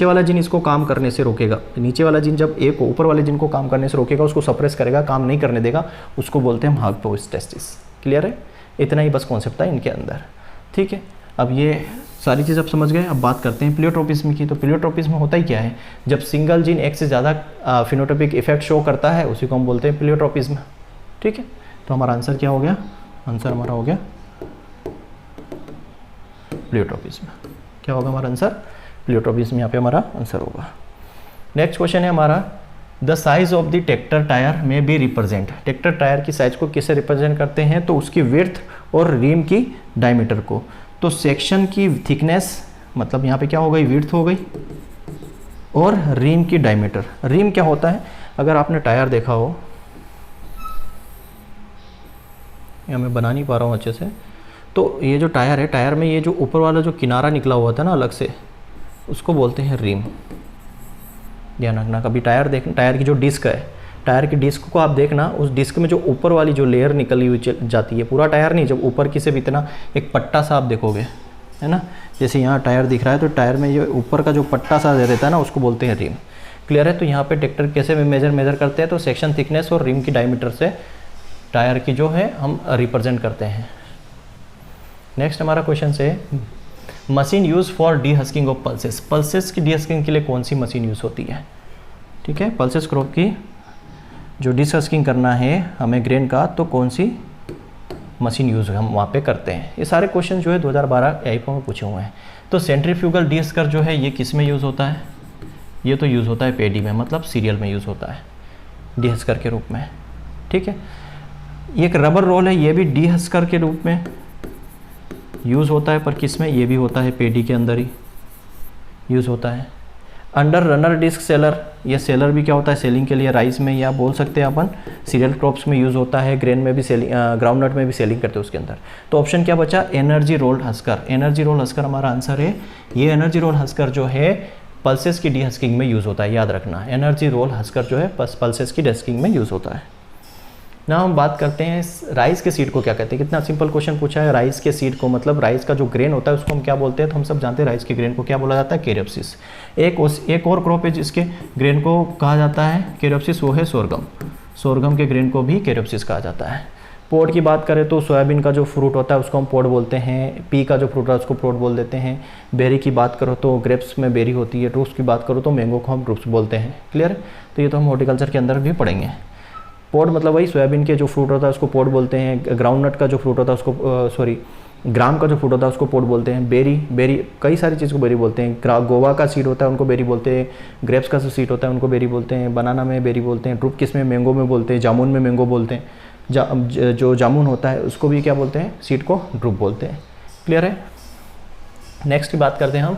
वाला जीन इसको काम करने से रोकेगा, नीचे वाला जीन जब ए को ऊपर वाले जीन को काम करने से रोकेगा, उसको सप्रेस करेगा, काम नहीं करने देगा, उसको बोलते हैं हम हाइपोस्टेसिस। क्लियर है? इतना ही बस कॉन्सेप्ट था इनके अंदर, ठीक है। अब ये सारी चीज़ आप समझ गए। अब बात करते हैं प्लियोट्रोपिज्म की। तो प्लियोट्रोपिज्म होता ही क्या है, जब सिंगल जीन एक से ज़्यादा फिनोटाइपिक इफेक्ट शो करता है, उसी को हम बोलते हैं प्लियोट्रोपिज्म, ठीक है। तो हमारा आंसर क्या हो गया, आंसर हमारा हो गया प्लियोट्रोपिज्म। क्या होगा हमारा आंसर, प्लियोट्रोपिज्म, यहाँ पे हमारा आंसर होगा। नेक्स्ट क्वेश्चन है हमारा, the size of the tractor tyre में बी रिप्रेजेंट। ट्रैक्टर टायर की साइज को किससे रिप्रेजेंट करते हैं, तो उसकी विड्थ और रिम की डायमीटर को। तो सेक्शन की थिकनेस, मतलब यहाँ पे क्या हो गई, विड्थ हो गई, और रिम की डायमीटर। रिम क्या होता है, अगर आपने टायर देखा हो, या मैं बना नहीं पा रहा हूँ अच्छे से, तो ये जो टायर है, टायर में ये जो ऊपर वाला जो किनारा निकला हुआ था ना अलग से, उसको बोलते हैं रिम। ध्यान रखना, कभी टायर देखना, टायर की जो डिस्क है, टायर की डिस्क को आप देखना, उस डिस्क में जो ऊपर वाली जो लेयर निकली हुई जाती है, पूरा टायर नहीं, जब ऊपर की से भी इतना एक पट्टा सा आप देखोगे, है ना, जैसे यहाँ टायर दिख रहा है, तो टायर में ये ऊपर का जो पट्टा सा रहता है ना, उसको बोलते हैं रिम। क्लियर है? तो यहाँ पे ट्रैक्टर कैसे मेजर करते हैं, तो सेक्शन थिकनेस और रिम की डायमीटर से टायर की जो है हम रिप्रेजेंट करते हैं। नेक्स्ट हमारा क्वेश्चन से, machine use for dehusking of pulses. Pulses की डीहस्किंग के लिए कौन सी मशीन यूज़ होती है, ठीक है, पल्सेस क्रॉप की जो डीहस्किंग करना है हमें ग्रेन का, तो कौन सी मशीन यूज़ हम वहाँ पे करते हैं। ये सारे क्वेश्चन जो है 2012 AIPO में पूछे हुए हैं। तो सेंट्रीफ्यूगल डीहस्कर जो है ये किस में यूज़ होता है, ये तो यूज़ होता है पेडी में, मतलब सीरियल में यूज़ होता है डीहस्कर के रूप में, ठीक है। एक रबर रोल है, ये भी डीहस्कर के रूप में यूज़ होता है, पर किस में, ये भी होता है पेडी के अंदर ही यूज़ होता है। अंडर रनर डिस्क सेलर, ये सेलर भी क्या होता है, सेलिंग के लिए, राइस में, या बोल सकते हैं अपन सीरियल क्रॉप्स में यूज़ होता है, ग्रेन में भी सेलिंग, ग्राउंडनट में भी सेलिंग करते हैं उसके अंदर। तो ऑप्शन क्या बचा, एनर्जी रोल्ड हस्कर। एनर्जी रोल्ड हस्कर हमारा आंसर है। ये एनर्जी रोल हस्कर जो है पल्सेस की डीहस्किंग में यूज़ होता है, याद रखना, एनर्जी रोल हस्कर जो है पल्सेस की डीहस्किंग में यूज़ होता है ना। हम बात करते हैं राइस के सीड को क्या कहते हैं। कितना सिंपल क्वेश्चन पूछा है। राइस के सीड को, मतलब राइस का जो ग्रेन होता है उसको हम क्या बोलते हैं, तो हम सब जानते हैं राइस के ग्रेन को क्या बोला जाता है, कैरियोप्सिस। एक और क्रॉप है जिसके ग्रेन को कहा जाता है कैरियोप्सिस, वो है सोरगम। सोरगम के ग्रेन को भी कैरियोप्सिस कहा जाता है। पोड की बात करें तो सोयाबीन का जो फ्रूट होता है उसको हम पोड बोलते हैं, पी का जो फ्रूट है उसको पोड बोल देते हैं। बेरी की बात करो तो ग्रेप्स में बेरी होती है, ड्रूप्स की बात करो तो मैंगो को हम ड्रूप्स बोलते हैं। क्लियर? तो ये तो हम हॉर्टिकल्चर के अंदर भी पढ़ेंगे। पोड मतलब वही सोयाबीन के जो फ्रूट होता है उसको पोड बोलते हैं, ग्राउंडनट का जो फ्रूट होता है उसको ग्राम का जो फ्रूट होता है उसको पोड बोलते हैं। बेरी कई सारी चीज़ को बेरी बोलते हैं। गोवा का सीड होता है उनको बेरी बोलते हैं, ग्रेप्स का जो सीड होता है उनको बेरी बोलते हैं, बनाना में बेरी बोलते हैं, ड्रूप किस में मैंगो में बोलते हैं, जामुन में मैंगो बोलते हैं, जो जामुन होता है उसको भी क्या बोलते हैं, सीड को ड्रूप बोलते हैं। क्लियर है? नेक्स्ट की बात करते हैं हम,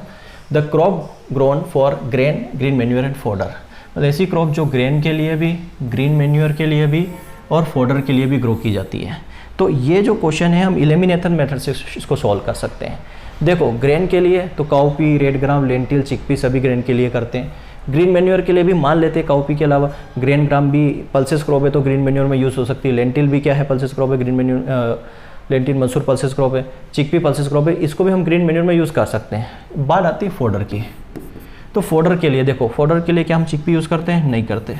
the crop grown for grain, green manure and fodder. मतलब ऐसी क्रॉप जो ग्रेन के लिए भी, ग्रीन मैन्योर के लिए भी और फोडर के लिए भी ग्रो की जाती है। तो ये जो क्वेश्चन है हम एलिमिनेशन मेथड से इसको सॉल्व कर सकते हैं। देखो ग्रेन के लिए तो काउपी, रेड ग्राम, लेंटिल, चिकपी सभी ग्रेन के लिए करते हैं। ग्रीन मैन्योर के लिए भी मान लेते हैं काउपी के अलावा ग्रेन ग्राम भी पल्सेस क्रॉप है तो ग्रीन मैन्योर में यूज़ हो सकती है। लेंटिल भी क्या है, पल्सेस क्रॉप है, ग्रीन मैन्योर, लेंटिल मसूर पल्सेस क्रॉप है, चिकपी पल्सेस क्रॉप है, इसको भी हम ग्रीन मैन्योर में यूज़ कर सकते हैं। बात आती है फोडर की। तो फोडर के लिए देखो, फोडर के लिए क्या हम चिकपी यूज़ करते हैं? नहीं करते।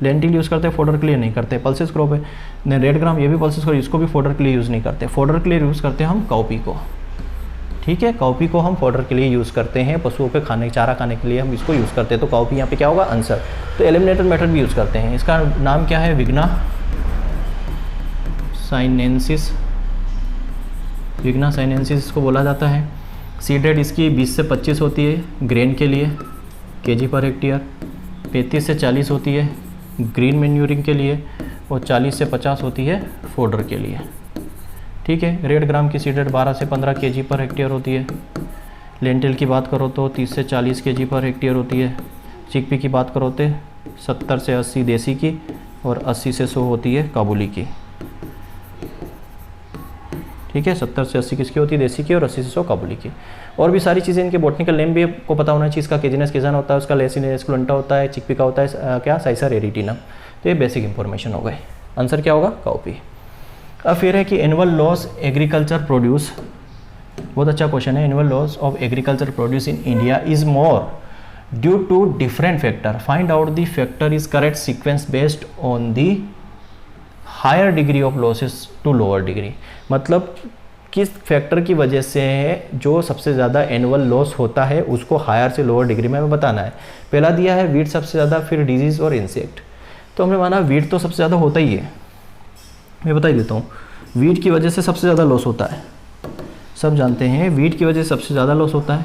लेंटिल यूज़ करते हैं, फोडर के लिए नहीं करते। पल्सेस क्रॉप है, नहीं रेड ग्राम, ये भी पल्सेस क्रॉप, इसको भी फोडर के लिए यूज़ नहीं करते। फोडर के लिए यूज़ करते हैं हम काउपी को। ठीक है, काउपी को हम फोडर के लिए यूज़ करते हैं, पशुओं के खाने, चारा खाने के लिए हम इसको यूज़ करते हैं। तो काउपी यहाँ पे क्या होगा? आंसर। तो एलिमिनेटर मेथड भी यूज़ करते हैं। इसका नाम क्या है? विग्ना साइनेंसिस। विग्ना साइनेंसिस इसको बोला जाता है। सीड रेट इसकी 20 से 25 होती है ग्रेन के लिए केजी पर हेक्टेयर, 35 से 40 होती है ग्रीन मैन्यूरिंग के लिए और 40 से 50 होती है फोडर के लिए। ठीक है, रेड ग्राम की सीड रेट 12 से 15 केजी पर हेक्टेयर होती है। लेंटिल की बात करो तो 30 से 40 केजी पर हेक्टेयर होती है। चिकपी की बात करो तो 70 से 80 देसी की और 80 से 100 होती है काबुली की। ठीक है, 70 से 80 किसकी होती है? देसी की और 80 से 100 काबुली की। और भी सारी चीज़ें, इनके बॉटनिकल नेम भी आपको पता होना चाहिए। इसका केजिनस किजान होता है, उसका लेसिनेस एस्कुलेंटा होता है, चिकपी का होता है क्या? साइसा रेडिटिनम। तो ये बेसिक इंफॉर्मेशन हो गए। आंसर क्या होगा? काउपी। अब फिर है कि एनुअल लॉस एग्रीकल्चर प्रोड्यूस, बहुत अच्छा क्वेश्चन है। Annual loss of agriculture produce in India is more due to different factor, find out the factor is correct sequence based on the higher degree of losses to lower degree. मतलब किस factor की वजह से जो सबसे ज़्यादा annual loss होता है उसको हायर से लोअर डिग्री में हमें बताना है। पहला दिया है वीट सबसे ज़्यादा, फिर डिजीज़ और इंसेक्ट। तो हमने माना वीट तो सबसे ज़्यादा होता ही है, मैं बता ही देता हूँ। वीट की वजह से सबसे ज़्यादा लॉस होता है, सब जानते हैं। वीट की वजह से सबसे ज़्यादा लॉस होता है,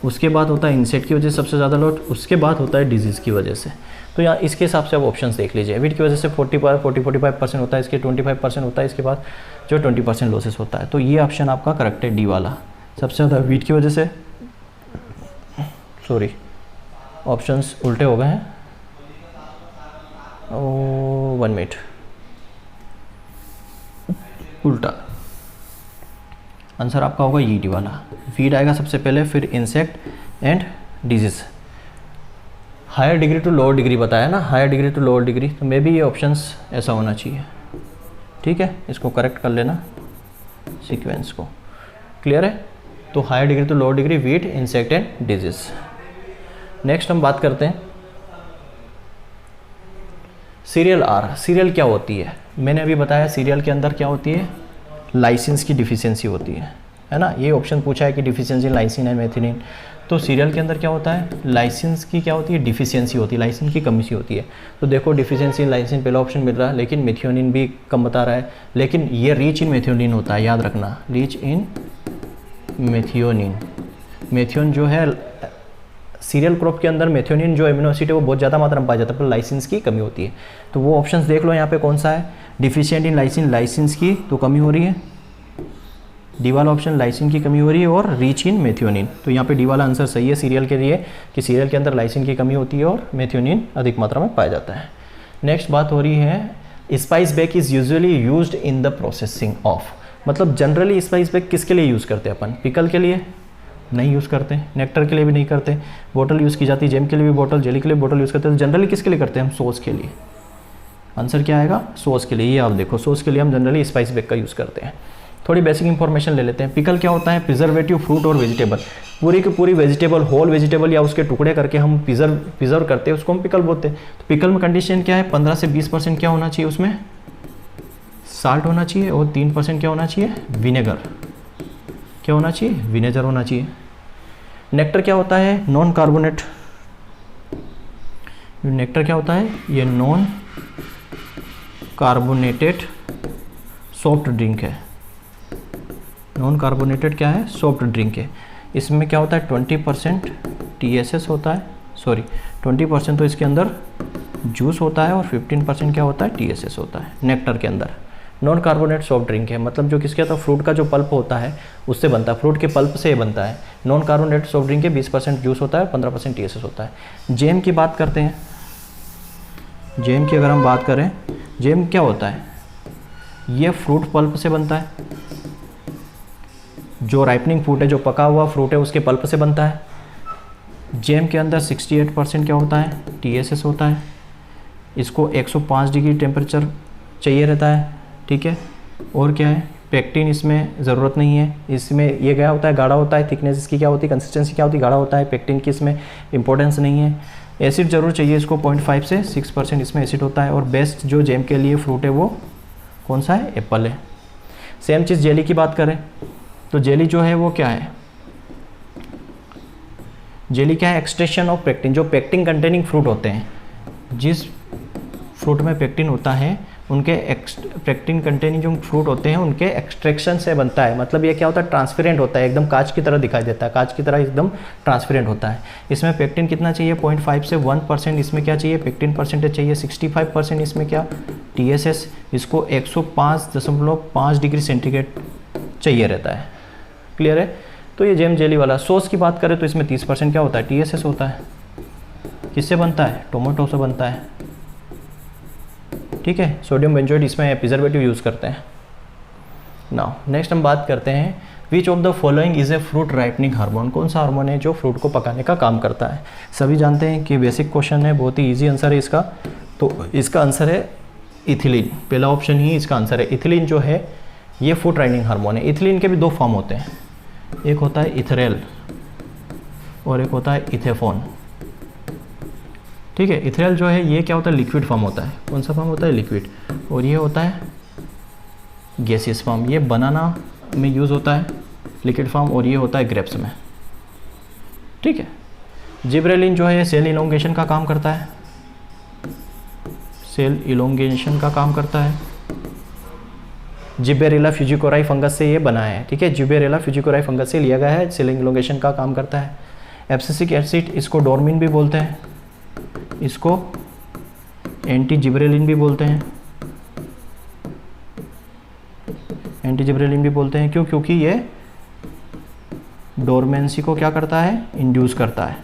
उसके बाद होता है इंसेक्ट की वजह से सबसे ज़्यादा लॉस, उसके बाद होता है डिजीज़ की वजह से। तो यहाँ इसके हिसाब से आप ऑप्शंस देख लीजिए। वीट की वजह से 40-45% होता है, इसके 25% होता है, इसके बाद जो 20% लॉसेस होता है। तो ये ऑप्शन आपका करेक्ट है, डी वाला। सबसे ज़्यादा वीट की वजह से, सॉरी ऑप्शंस उल्टे हो गए हैं, 1 मिनट, उल्टा आंसर आपका होगा ये डी वाला। वीट आएगा सबसे पहले, फिर insect and disease. Higher degree to lower degree बताया ना, higher degree to lower degree, तो मे भी ये ऑप्शंस ऐसा होना चाहिए। ठीक है, इसको करेक्ट कर लेना सीक्वेंस को। क्लियर है? तो higher degree to lower degree wheat, insect and disease. Next हम बात करते हैं सीरियल आर। सीरियल क्या होती है? मैंने अभी बताया सीरियल के अंदर क्या होती है? लाइसिन्स की डिफिशियंसी होती है ना। ये ऑप्शन पूछा है कि डिफिशियंसी लाइसिन एंड मेथिओनिन। तो सीरियल के अंदर क्या होता है? लाइसिन्स की क्या होती है? डिफिशियंसी होती है, लाइसिन की कमी सी होती है। तो देखो डिफिशियंसी इन लाइसिन पहला ऑप्शन मिल रहा है, लेकिन मेथिओनिन भी कम बता रहा है, लेकिन ये रीच इन मेथिओनिन होता है, याद रखना, रीच इन मेथिओनिन। मेथिओन जो है सीरियल क्रॉप के अंदर मेथिओनिन जो एमिनो एसिड है वो बहुत ज़्यादा मात्रा में पाया जाता है, पर लाइसिन्स की कमी होती है। तो वो ऑप्शंस देख लो यहाँ पे कौन सा है? डिफिशिएंट इन लाइसिन, लाइसिन्स की तो कमी हो रही है, डी वाला ऑप्शन लाइसिन की कमी हो रही है, और रीच इन मेथिओनिन। तो यहाँ पे डी वाला आंसर सही है सीरियल के लिए, कि सीरियल के अंदर लाइसिन की कमी होती है और मेथिओनिन अधिक मात्रा में पाया जाता है। नेक्स्ट बात हो रही है spice bag is usually used in the processing of. मतलब जनरली स्पाइस बैग किसके लिए यूज़ करते हैं अपन? पिकल के लिए नहीं यूज़ करते, नेक्टर के लिए भी नहीं करते, बोतल यूज़ की जाती है, जेम के लिए भी बोतल, जेली के लिए बोतल यूज़ करते हैं। जनरली किसके लिए करते हैं हम? सॉस के लिए। आंसर क्या आएगा? सॉस के लिए। ये आप देखो, सॉस के लिए हम जनरली स्पाइस बैग का यूज़ करते हैं। थोड़ी बेसिक इंफॉर्मेशन ले लेते हैं। पिकल क्या होता है? प्रिजर्वेटिव फ्रूट और वेजिटेबल, पूरी की पूरी वेजिटेबल, होल वेजिटेबल या उसके टुकड़े करके हम प्रिजर्व करते हैं, उसको हम पिकल बोलते हैं। तो पिकल में कंडीशन क्या है? 15 से 20% क्या होना चाहिए उसमें? साल्ट होना चाहिए और 3% क्या होना चाहिए, विनेगर। क्या होना चाहिए, विनेगर होना चाहिए। नेक्टर क्या होता है, नॉन कार्बोनेट। नेक्टर क्या होता है, ये नॉन कार्बोनेटेड सॉफ्ट ड्रिंक है। नॉन कार्बोनेटेड क्या है, सॉफ्ट ड्रिंक है। इसमें क्या होता है, 20% TSS होता है, सॉरी 20% तो इसके अंदर जूस होता है और 15% क्या होता है, TSS होता है नेक्टर के अंदर। नॉन कार्बोनेट सॉफ्ट ड्रिंक है, मतलब जो किसके होता है, फ्रूट का जो पल्प होता है उससे बनता है, फ्रूट के पल्प से बनता है। नॉन कार्बोनेट सॉफ्ट ड्रिंक के 20% जूस होता है, 15% TSS होता है। जैम की बात करते हैं, जैम की अगर हम बात करें, जैम क्या होता है, ये फ्रूट पल्प से बनता है। जो राइपनिंग फ्रूट है, जो पका हुआ फ्रूट है, उसके पल्प से बनता है। जैम के अंदर 68% क्या होता है, TSS होता है। इसको 105 डिग्री टेम्परेचर चाहिए रहता है, ठीक है। और क्या है, पेक्टिन इसमें ज़रूरत नहीं है। इसमें ये क्या होता है, गाढ़ा होता है। थिकनेस इसकी क्या होती है, कंसिस्टेंसी क्या होती है, गाढ़ा होता है। पेक्टिन की इसमें इंपॉर्टेंस नहीं है। एसिड ज़रूर चाहिए इसको, 0.5 से 6% इसमें एसिड होता है। और बेस्ट जो जैम के लिए फ्रूट है वो कौन सा है, एप्पल है। सेम चीज़ जेली की बात करें तो जेली जो है वो क्या है, जेली क्या है, एक्सट्रैक्शन ऑफ पेक्टिन। जो पेक्टिन कंटेनिंग फ्रूट होते हैं, जिस फ्रूट में पेक्टिन होता है, उनके पेक्टिन कंटेनिंग जो फ्रूट होते हैं उनके एक्सट्रैक्शन से बनता है। मतलब ये क्या होता है, ट्रांसपेरेंट होता है, एकदम कांच की तरह दिखाई देता है, कांच की तरह एकदम ट्रांसपेरेंट होता है। इसमें पेक्टिन कितना चाहिए, 0.5 से 1% इसमें क्या चाहिए, पेक्टिन परसेंटेज चाहिए। 65% इसमें क्या, TSS। इसको 105.5 डिग्री सेंटीग्रेड चाहिए रहता है। क्लियर है। तो ये जैम जेली वाला। सॉस की बात करें तो इसमें 30% क्या होता है, TSS होता है। किससे बनता है, टोमेटो से बनता है, ठीक है। सोडियम बेंजोएट इसमें प्रिजर्वेटिव यूज़ करते हैं। नाउ नेक्स्ट हम बात करते हैं, which of the following is a fruit ripening hormone. कौन सा हार्मोन है जो फ्रूट को पकाने का काम करता है। सभी जानते हैं कि बेसिक क्वेश्चन है, बहुत ही ईजी आंसर है इसका। तो इसका आंसर है इथिलीन। पहला ऑप्शन ही इसका आंसर है। इथिलीन जो है ये फ्रूट राइपनिंग हार्मोन है। इथिलीन के भी दो फॉर्म होते हैं, एक होता है इथेरेल और एक होता है इथेफॉन, ठीक है। इथेरेल जो है ये क्या होता है, लिक्विड फॉर्म होता है। कौन सा फॉर्म होता है, लिक्विड। और ये होता है गैसियस फॉर्म। ये बनाना में यूज़ होता है लिक्विड फॉर्म, और ये होता है ग्रेप्स में, ठीक है। जिब्रेलिन जो है सेल इलोंगेशन का काम करता है, सेल इलोंगेशन का काम करता है। जिबेरेला फ्यूजिकोराई फंगस से ये बना है, ठीक है। जिबेरेला फ्यूजिकोराई फंगस से लिया गया है, सेल इलोंगेशन का काम करता है। एब्सिसिक एसिड, इसको डोर्मिन भी बोलते हैं, इसको एंटी जिब्रेलिन भी बोलते हैं, एंटी जिब्रेलिन भी बोलते हैं। क्यों, क्योंकि ये डोरमेंसी को क्या करता है, इंड्यूस करता है,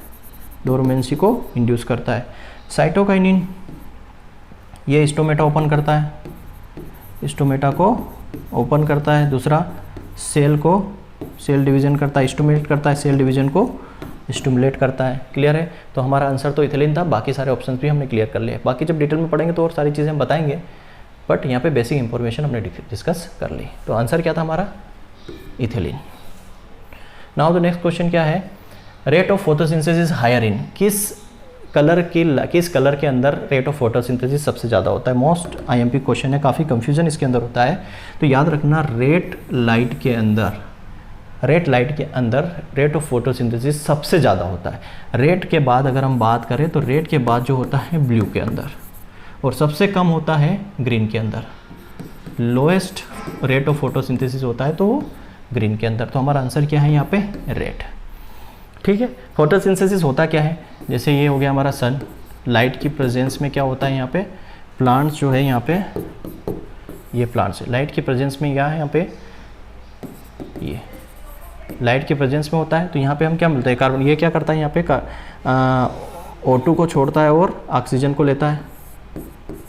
डोरमेंसी को इंड्यूस करता है। साइटोकाइनिन, ये स्टोमेटा ओपन करता है, स्टोमेटा को ओपन करता है। दूसरा सेल को, सेल डिवीजन करता है, स्टिमुलेट करता है, सेल डिवीजन को स्टिमुलेट करता है। क्लियर है। तो हमारा आंसर तो इथिलीन था, बाकी सारे ऑप्शंस भी हमने क्लियर कर लिए। बाकी जब डिटेल में पढ़ेंगे तो और सारी चीज़ें हम बताएंगे, बट यहाँ पे बेसिक इंफॉर्मेशन हमने डिस्कस कर ली। तो आंसर क्या था हमारा, ethylene. Now the next question क्या है, rate of photosynthesis higher in. किस कलर के अंदर रेट ऑफ फोटोसिंथेसिस सबसे ज़्यादा होता है। मोस्ट IMP क्वेश्चन है, काफ़ी कंफ्यूजन इसके अंदर होता है। तो याद रखना, रेड लाइट के अंदर रेट ऑफ फोटोसिंथेसिस सबसे ज़्यादा होता है। रेड के बाद अगर हम बात करें तो रेड के बाद जो होता है ब्लू के अंदर, और सबसे कम होता है ग्रीन के अंदर। लोएस्ट रेट ऑफ फोटोसिंथेसिस होता है तो वो ग्रीन के अंदर। तो हमारा आंसर क्या है यहाँ पे, रेड, ठीक है। फोटोसिंथेसिस होता क्या है, जैसे ये हो गया हमारा सन, लाइट की प्रेजेंस में क्या होता है यहाँ पे, प्लांट्स जो है यहाँ पे, ये प्लांट्स लाइट की प्रेजेंस में क्या है यहाँ पे, ये लाइट के प्रेजेंस में होता है। तो यहाँ पे हम क्या मिलता है, कार्बन। ये क्या करता है यहाँ पे, O2 को छोड़ता है और ऑक्सीजन को लेता है,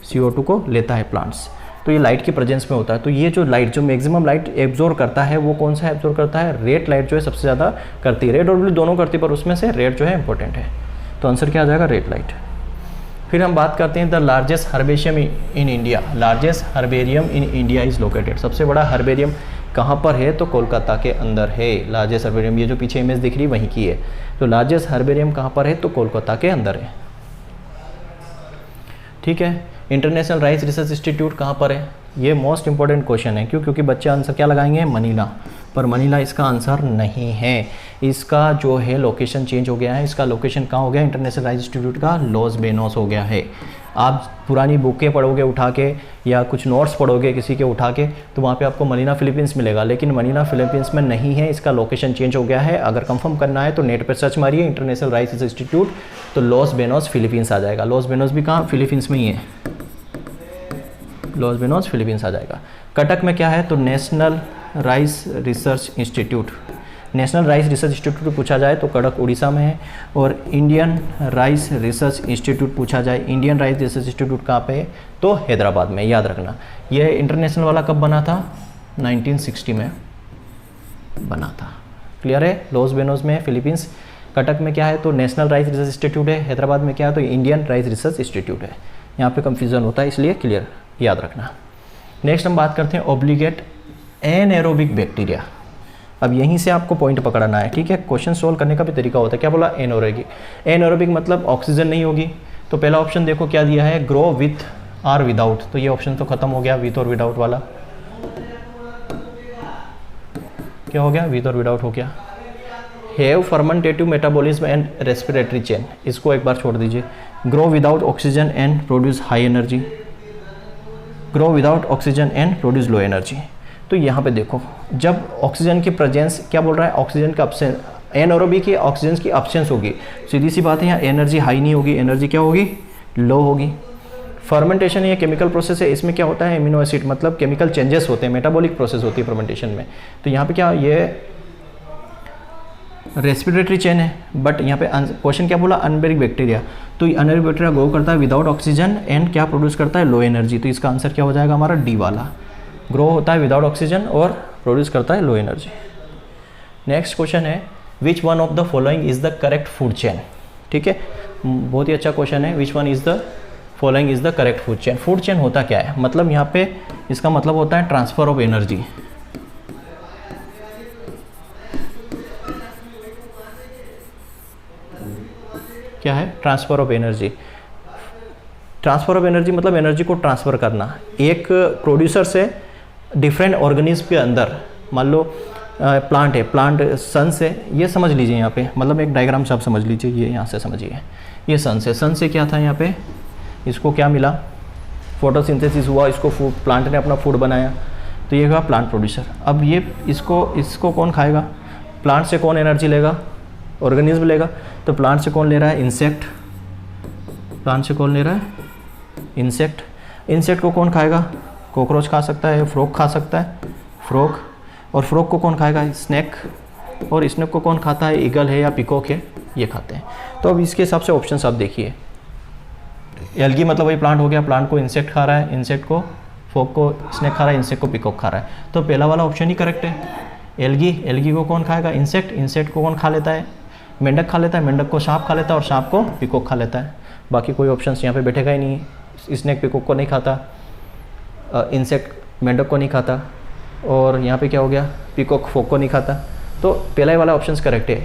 CO2 को लेता है प्लांट्स। तो ये लाइट की प्रेजेंस में होता है। तो ये जो लाइट, जो मैक्सिमम लाइट एब्जॉर्ब करता है वो कौन सा एब्जॉर्ब करता है, रेड लाइट जो है सबसे ज़्यादा करती है। रेड और ब्लू दोनों करती है, पर उसमें से रेड जो है इंपॉर्टेंट है। तो आंसर क्या आ जाएगा, रेड लाइट। फिर हम बात करते हैं the largest herbarium in India. Largest herbarium in India is located. सबसे बड़ा हर्बेरियम कहाँ पर है, तो कोलकाता के अंदर है लार्जेस्ट हर्बेरियम। ये जो पीछे इमेज दिख रही है वहीं की है। तो लार्जेस्ट हर्बेरियम कहाँ पर है, तो कोलकाता के अंदर है, ठीक है। इंटरनेशनल राइस रिसर्च इंस्टीट्यूट कहाँ पर है, ये मोस्ट इंपॉर्टेंट क्वेश्चन है। क्यों? क्योंकि बच्चे आंसर क्या लगाएंगे? मनीला, पर मनीला इसका आंसर नहीं है। इसका जो है लोकेशन चेंज हो गया है। इसका लोकेशन कहाँ हो गया? इंटरनेशनल राइस इंस्टीट्यूट का लॉस बेनोस हो गया है। आप पुरानी बुकें पढ़ोगे उठा के या कुछ नोट्स पढ़ोगे किसी के उठा के, तो वहाँ पे आपको मनीला फिलीपींस मिलेगा, लेकिन मनीला फिलीपींस में नहीं है। इसका लोकेशन चेंज हो गया है। अगर कंफर्म करना है तो नेट पर सर्च मारिए इंटरनेशनल राइस इंस्टीट्यूट, तो लॉस बेनोस फिलीपींस आ जाएगा। लॉस बेनोस भी कहाँ? फिलीपींस में ही है। लॉस बेनोस फिलीपींस आ जाएगा। कटक में क्या है? तो national rice research institute. National rice research institute पूछा जाए तो कटक उड़ीसा में है। और इंडियन राइस रिसर्च इंस्टीट्यूट पूछा जाए, इंडियन राइस रिसर्च इंस्टीट्यूट कहाँ पे है? तो हैदराबाद में। याद रखना, ये इंटरनेशनल वाला कब बना था? 1960 में बना था। क्लियर है? लॉस बेनोस में है फिलीपींस। कटक में क्या है? तो नेशनल राइस रिसर्च इंस्टीट्यूट है। हैदराबाद में क्या है? तो इंडियन राइस रिसर्च इंस्टीट्यूट है। यहाँ पे कंफ्यूजन होता है, इसलिए क्लियर याद रखना। नेक्स्ट हम बात करते हैं ऑब्लिगेट एनएरोबिक बैक्टीरिया। अब यहीं से आपको पॉइंट पकड़ना है, ठीक है? क्वेश्चन सोल्व करने का भी तरीका होता है। क्या बोला? एनएरोबिक। एनएरोबिक मतलब ऑक्सीजन नहीं होगी। तो पहला ऑप्शन देखो क्या दिया है? ग्रो विथ और विदाउट। तो ये ऑप्शन तो खत्म हो गया, विथ और विदाउट वाला। क्या हो गया? विथ और विदाउट हो गया। Have fermentative metabolism and respiratory chain, इसको एक बार छोड़ दीजिए। Grow without oxygen and produce high energy. Grow without oxygen and produce low energy. तो यहाँ पे देखो, जब ऑक्सीजन की प्रेजेंस, क्या बोल रहा है? ऑक्सीजन का अब्सेंस, एनएरोबिक की ऑक्सीजन की अब्सेंस होगी। सीधी सी बात है, यहाँ एनर्जी हाई नहीं होगी, एनर्जी क्या होगी? लो होगी। फर्मेंटेशन ये केमिकल प्रोसेस है। इसमें क्या होता है? एमिनो एसिड, मतलब केमिकल चेंजेस होते हैं, मेटाबॉलिक प्रोसेस होती है फर्मेंटेशन में। तो यहाँ पे क्या, ये रेस्पिरेटरी चेन है। बट यहाँ पे क्वेश्चन क्या बोला? Anaerobic bacteria. तो अनएरोबिक बैक्टीरिया ग्रो करता है विदाउट ऑक्सीजन एंड क्या प्रोड्यूस करता है? Low energy. तो इसका आंसर क्या हो जाएगा हमारा? डी वाला। ग्रो होता है विदाउट ऑक्सीजन और प्रोड्यूस करता है लो एनर्जी। नेक्स्ट क्वेश्चन है, which one of the following is the correct food chain. ठीक है, बहुत ही अच्छा क्वेश्चन है। Which one is the following is the correct food chain. Food chain होता क्या है? मतलब यहाँ पे इसका मतलब होता है ट्रांसफर ऑफ एनर्जी। क्या है? Transfer of energy. Transfer of energy मतलब एनर्जी को ट्रांसफर करना एक प्रोड्यूसर से डिफरेंट ऑर्गेनिज्म के अंदर। मान लो प्लांट है, प्लांट सन से, ये समझ लीजिए यहाँ पे, मतलब एक डायग्राम से आप समझ लीजिए, ये यहाँ से समझिए, ये सन से, सन से क्या था यहाँ पे? इसको क्या मिला? फोटोसिंथेसिस हुआ, इसको प्लांट ने अपना फूड बनाया, तो ये हुआ प्लांट प्रोड्यूसर। अब ये इसको कौन खाएगा? प्लांट से कौन एनर्जी लेगा? ऑर्गेनिज्म लेगा। तो प्लांट से कौन ले रहा है? इंसेक्ट। प्लांट से कौन ले रहा है? इंसेक्ट। इंसेक्ट को कौन खाएगा? कॉकरोच खा सकता है, फ्रॉग खा सकता है, फ्रॉग। और फ्रॉग को कौन खाएगा? स्नेक। और स्नेक को कौन खाता है? ईगल है या पिकॉक है, ये खाते हैं। तो अब इसके हिसाब से ऑप्शंस आप देखिए। एल्गी मतलब वही प्लांट हो गया, प्लांट को इंसेक्ट खा रहा है, इंसेक्ट को फ्रॉग को स्नेक खा रहा है, इंसेक्ट को पिकॉक खा रहा है। तो पहला वाला ऑप्शन ही करेक्ट है। एल्गी को कौन खाएगा? इंसेक्ट। इंसेक्ट को कौन खा लेता है? मेंढक खा लेता है, मेंढक को सांप खा लेता है और सांप को पिकॉक खा लेता है। बाकी कोई ऑप्शंस यहाँ पे बैठेगा ही नहीं। स्नेक पिकॉक को नहीं खाता, इंसेक्ट मेंढक को नहीं खाता, और यहाँ पे क्या हो गया? पिकॉक फ्रॉग को नहीं खाता। तो पहला वाला ऑप्शंस करेक्ट है।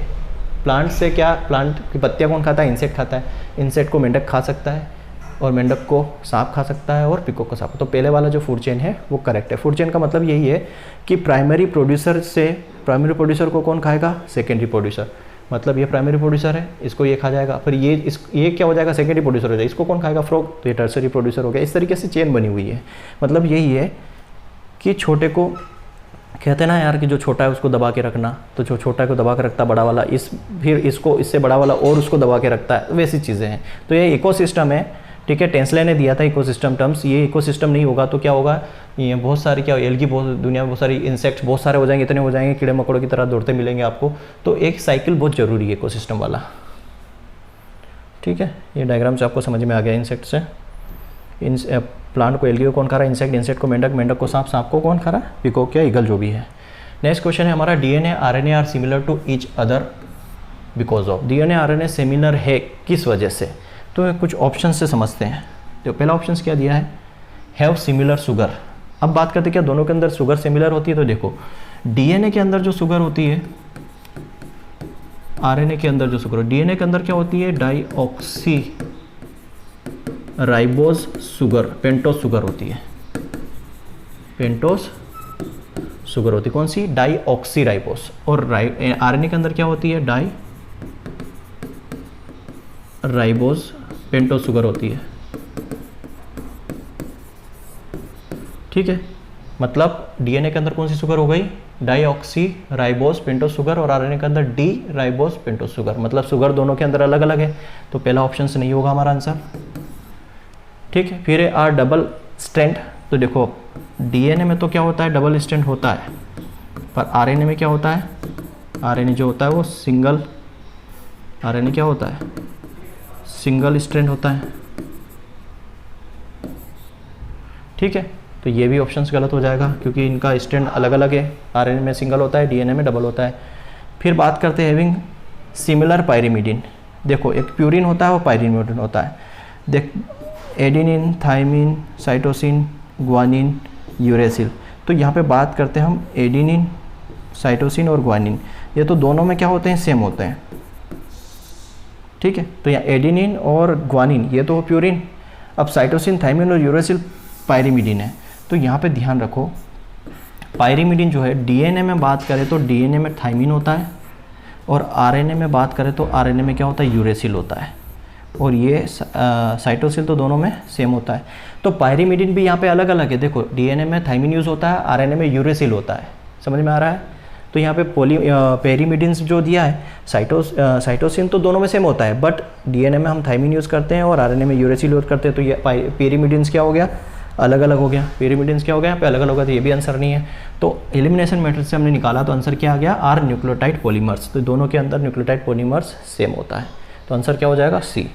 प्लांट से क्या? प्लांट की पत्तियाँ कौन खाता है? इंसेक्ट खाता है। इंसेक्ट को मेंढक खा सकता है और मेंढक को सांप खा सकता है और पिकॉक को सांप। तो पहले वाला जो फूड चेन है वो करेक्ट है। फूड चेन का मतलब यही है कि प्राइमरी प्रोड्यूसर को कौन खाएगा? Secondary producer. मतलब ये प्राइमरी प्रोड्यूसर है, इसको ये खा जाएगा, फिर ये क्या हो जाएगा? सेकेंडरी प्रोड्यूसर हो जाएगा, इसको कौन खाएगा? फ्रॉग। तो ये टर्सरी प्रोड्यूसर हो गया। इस तरीके से चेन बनी हुई है। मतलब यही है कि छोटे को कहते हैं ना यार कि जो छोटा है उसको दबा के रखना, तो जो छोटा को दबा के रखता बड़ा वाला, फिर इसको इससे बड़ा वाला और उसको दबा के रखता है, वैसी चीज़ें हैं। तो ये इकोसिस्टम है, ठीक है। टेंसले ने दिया था इकोसिस्टम टर्म्स। ये इकोसिस्टम नहीं होगा तो क्या होगा? ये बहुत सारे क्या, एल्गी बहुत, दुनिया में बहुत सारी इंसेक्ट्स बहुत सारे हो जाएंगे, इतने हो जाएंगे, कीड़े मकोड़ों की तरह दौड़ते मिलेंगे आपको। तो एक साइकिल बहुत ज़रूरी है इकोसिस्टम वाला, ठीक है। ये डायग्राम से आपको समझ में आ गया। इंसेक्ट से प्लांट को एल्गी को कौन खा रहा है? इंसेक्ट। इंसेक्ट को मेंढक, मेंढक को सांप, सांप को कौन खा रहा है? पिकॉक या ईगल, जो भी है। नेक्स्ट क्वेश्चन है हमारा, DNA RNA are similar to each other because of. DNA RNA similar है किस वजह से? तो कुछ ऑप्शन से समझते हैं। तो पहला ऑप्शन क्या दिया है? Have similar sugar. अब बात करते हैं क्या दोनों के अंदर शुगर सिमिलर होती है? तो देखो डीएनए के अंदर जो शुगर होती है, आरएनए के अंदर जो शुगर, डीएनए के अंदर क्या होती है? Deoxy ribose sugar, pentose sugar होती है। पेंटोस शुगर होती है, कौन सी? Die oxy ribose. और आरएनए के अंदर क्या होती है? डाई राइबोस पेंटोस शुगर होती है। ठीक है, मतलब डीएनए के अंदर कौन सी शुगर हो गई? Die oxy ribose pentose sugar, और आरएनए के अंदर डी राइबोस पेंटोस शुगर। मतलब शुगर दोनों के अंदर अलग अलग है, तो पहला ऑप्शन से नहीं होगा हमारा आंसर। ठीक है, फिर आर डबल स्ट्रैंड। तो देखो डीएनए में तो क्या होता है? डबल स्ट्रैंड होता है, पर आरएनए में क्या होता है? आरएनए जो होता है वो सिंगल, आरएनए क्या होता है? सिंगल स्ट्रैंड होता है। ठीक है, तो ये भी ऑप्शंस गलत हो जाएगा क्योंकि इनका स्ट्रैंड अलग अलग है। आरएनए में सिंगल होता है, डीएनए में डबल होता है। फिर बात करते हैं हैविंग सिमिलर पायरिमिडिन। देखो एक प्यूरिन होता है और पायरिमिडिन होता है। देख adenine, thymine, cytosine, guanine, uracil. तो यहाँ पे बात करते हैं हम एडेनिन, साइटोसिन और ग्वानिन। ये तो दोनों में क्या होते हैं? सेम होते हैं। ठीक है, तो यहाँ एडेनिन और ग्वानिन ये तो प्यूरिन। अब साइटोसिन, थाइमिन और यूरेसिल पायरिमिडिन है। तो यहाँ पे ध्यान रखो पायरिमिडिन जो है डीएनए में बात करें तो डीएनए में थाइमिन होता है, और आरएनए में बात करें तो आरएनए में क्या होता है? यूरेसिल होता है। और ये साइटोसिल तो दोनों में सेम होता है। तो पायरिमिडिन भी यहाँ पे अलग अलग है। देखो डीएनए में थाइमिन यूज़ होता है, आरएनए में यूरेसिल होता है। समझ में आ रहा है? तो यहाँ पे पेरिमिडिन जो दिया है साइटोसिन तो दोनों में सेम होता है, बट डीएनए में हम थाइमिन यूज़ करते हैं और आरएनए में यूरेसिल यूज़ करते हैं। तो ये पेरिमिडिन्स क्या हो गया? अलग अलग हो गया। पेरिमिडिन्स क्या हो गया? यहाँ पे अलग अलग हो गया, तो ये भी आंसर नहीं है। तो एलिमिनेशन मेथड से हमने निकाला तो आंसर क्या आ गया? Are nucleotide polymers. तो दोनों के अंदर न्यूक्लियोटाइड पॉलीमर्स सेम होता है, तो आंसर क्या हो जाएगा? सी।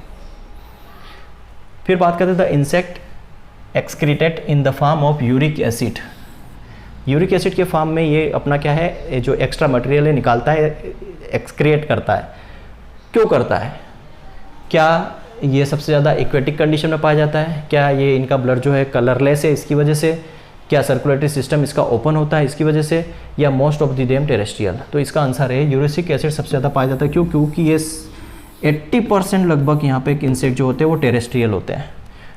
फिर बात करते हैं the insect excreted in the form of uric acid. Uric acid के फॉर्म में ये अपना क्या है? जो एक्स्ट्रा मटेरियल है निकालता है, एक्सक्रिएट करता है। क्यों करता है? क्या ये सबसे ज़्यादा एक्वेटिक कंडीशन में पाया जाता है? क्या ये इनका ब्लड जो है कलरलेस है इसकी वजह से? क्या सर्कुलेटरी सिस्टम इसका ओपन होता है इसकी वजह से? या most of the them terrestrial? तो इसका आंसर है यूरिक एसिड सबसे ज़्यादा पाया जाता है। क्यों? क्योंकि ये 80% लगभग यहाँ पे इंसेक्ट जो होते हैं वो टेरेस्ट्रियल होते हैं,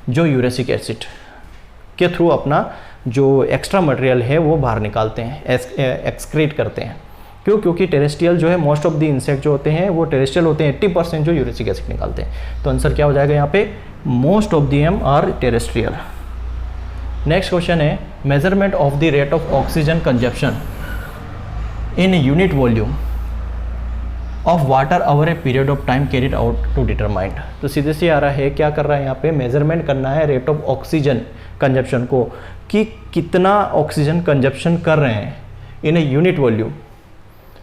जो यूरिक एसिड के थ्रू अपना जो एक्स्ट्रा मटेरियल है वो बाहर निकालते हैं, एक्सक्रीट करते हैं। क्यों? क्योंकि टेरेस्ट्रियल जो है मोस्ट ऑफ द इंसेक्ट जो होते हैं वो टेरेस्ट्रियल होते हैं, 80% जो यूरिक एसिड निकालते हैं। तो आंसर क्या हो जाएगा यहाँ पे? Most of the M R terrestrial. Next question है measurement of the rate of oxygen consumption in unit volume of water over a period of time carried out to determined. तो सीधे से आ रहा है क्या कर रहा है यहाँ पे? मेजरमेंट करना है रेट ऑफ ऑक्सीजन कंजप्शन को, कि कितना ऑक्सीजन कंजप्शन कर रहे हैं in a unit volume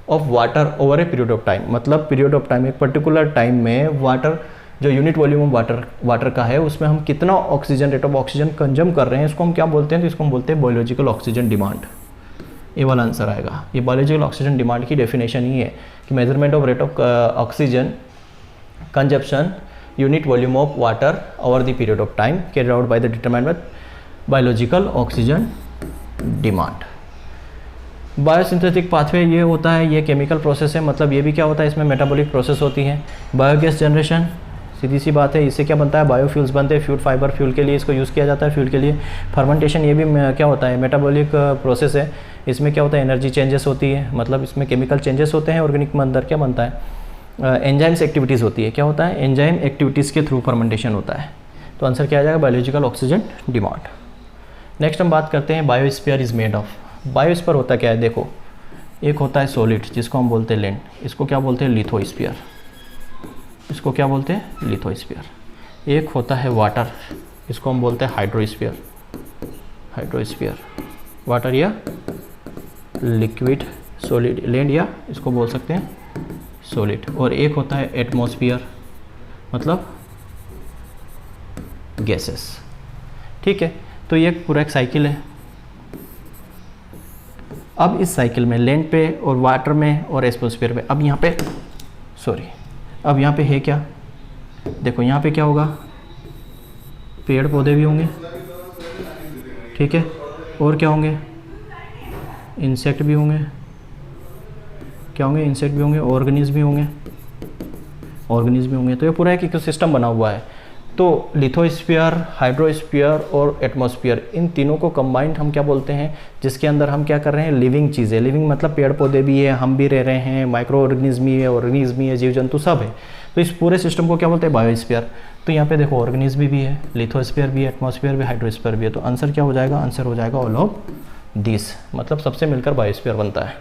of water over a period of time. मतलब पीरियड ऑफ टाइम, एक पर्टिकुलर टाइम में वाटर जो यूनिट वॉल्यूम ऑफ वाटर का है उसमें हम कितना oxygen, rate of oxygen consume कर रहे हैं, इसको हम क्या बोलते हैं? तो इसको हम बोलते हैं बायोलॉजिकल ऑक्सीजन डिमांड। ये वाला आंसर आएगा। ये बायोलॉजिकल ऑक्सीजन डिमांड की डेफिनेशन ही है कि measurement of rate of oxygen consumption unit volume of water over the period of time carried out by the determined with biological oxygen demand. Biosynthetic pathway ये होता है, ये chemical process है। मतलब ये भी क्या होता है? इसमें मेटाबॉलिक प्रोसेस होती है। बायोगैस जनरेशन, सीधी सी बात है, इससे क्या बनता है? बायोफ्यूल्स बनते हैं। फ्यूल फाइबर फ्यूल के लिए इसको यूज़ किया जाता है, फ्यूल के लिए। फर्मेंटेशन ये भी क्या होता है? मेटाबॉलिक प्रोसेस है। इसमें क्या होता है? एनर्जी चेंजेस होती है, मतलब इसमें केमिकल चेंजेस होते हैं। ऑर्गेनिक में अंदर क्या बनता है? एंजाइम्स एक्टिविटीज़ होती है। क्या होता है? एंजाइम एक्टिविटीज़ के थ्रू फर्मेंटेशन होता है। तो आंसर क्या आ जाएगा? Biological oxygen demand. नेक्स्ट हम बात करते हैं biosphere is made of. Biosphere होता क्या है? देखो एक होता है सॉलिड जिसको हम बोलते हैं लैंड, इसको क्या बोलते हैं? लिथोस्फीयर। इसको क्या बोलते हैं? लिथोस्फीयर। एक होता है वाटर, इसको हम बोलते हैं हाइड्रोस्फीयर। हाइड्रोस्फीयर वाटर या लिक्विड सॉलिड, लैंड या इसको बोल सकते हैं सॉलिड। और एक होता है एटमॉस्फेयर, मतलब गैसेस। ठीक है, तो ये पूरा एक साइकिल है। अब इस साइकिल में लैंड पे और वाटर में और एटमॉस्फेयर पे, अब यहाँ पे अब यहाँ पे है क्या? देखो यहाँ पे क्या होगा? पेड़ पौधे भी होंगे, ठीक है, और क्या होंगे? इंसेक्ट भी होंगे। क्या होंगे? इंसेक्ट भी होंगे, ऑर्गेनिज्म भी होंगे। तो ये पूरा एक इकोसिस्टम बना हुआ है। तो लिथोस्फीयर, हाइड्रोस्फीयर और एटमॉस्फेयर, इन तीनों को कंबाइंड हम क्या बोलते हैं, जिसके अंदर हम क्या कर रहे हैं, लिविंग चीज़ें। लिविंग मतलब पेड़ पौधे भी है, हम भी रह रहे हैं, माइक्रो ऑर्गेनिज्म भी है, ऑर्गेनिज्म भी है, जीव जंतु सब है। तो इस पूरे सिस्टम को क्या बोलते हैं, बायोस्फीयर। तो यहाँ पे देखो ऑर्गेनिज्म भी है, लिथोस्फीयर भी है, एटमॉस्फेयर भी, हाइड्रोस्फीयर भी है। तो आंसर क्या हो जाएगा, आंसर हो जाएगा ऑल ऑफ दिस, मतलब सबसे मिलकर बायोस्फीयर बनता है।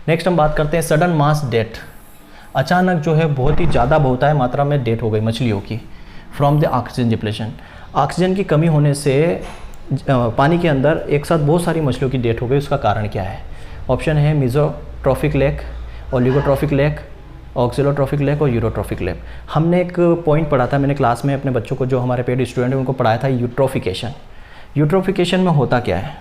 नेक्स्ट हम बात करते हैं सडन मास डेथ। अचानक जो है बहुत ही ज़्यादा बहुतायत मात्रा में डेथ हो गई मछलियों की from the oxygen depletion. Oxygen की कमी होने से पानी के अंदर एक साथ बहुत सारी मछलियों की डेथ हो गई। उसका कारण क्या है? ऑप्शन है मेसोट्रॉफिक लेक, ओलिगोट्रॉफिक लेक, ऑक्सिलोट्रॉफिक लेक और यूरोट्रॉफिक लेक। हमने एक पॉइंट पढ़ा था, मैंने क्लास में अपने बच्चों को, जो हमारे पेड स्टूडेंट हैं उनको पढ़ाया था, यूट्रोफिकेशन। यूट्रोफिकेशन में होता क्या है,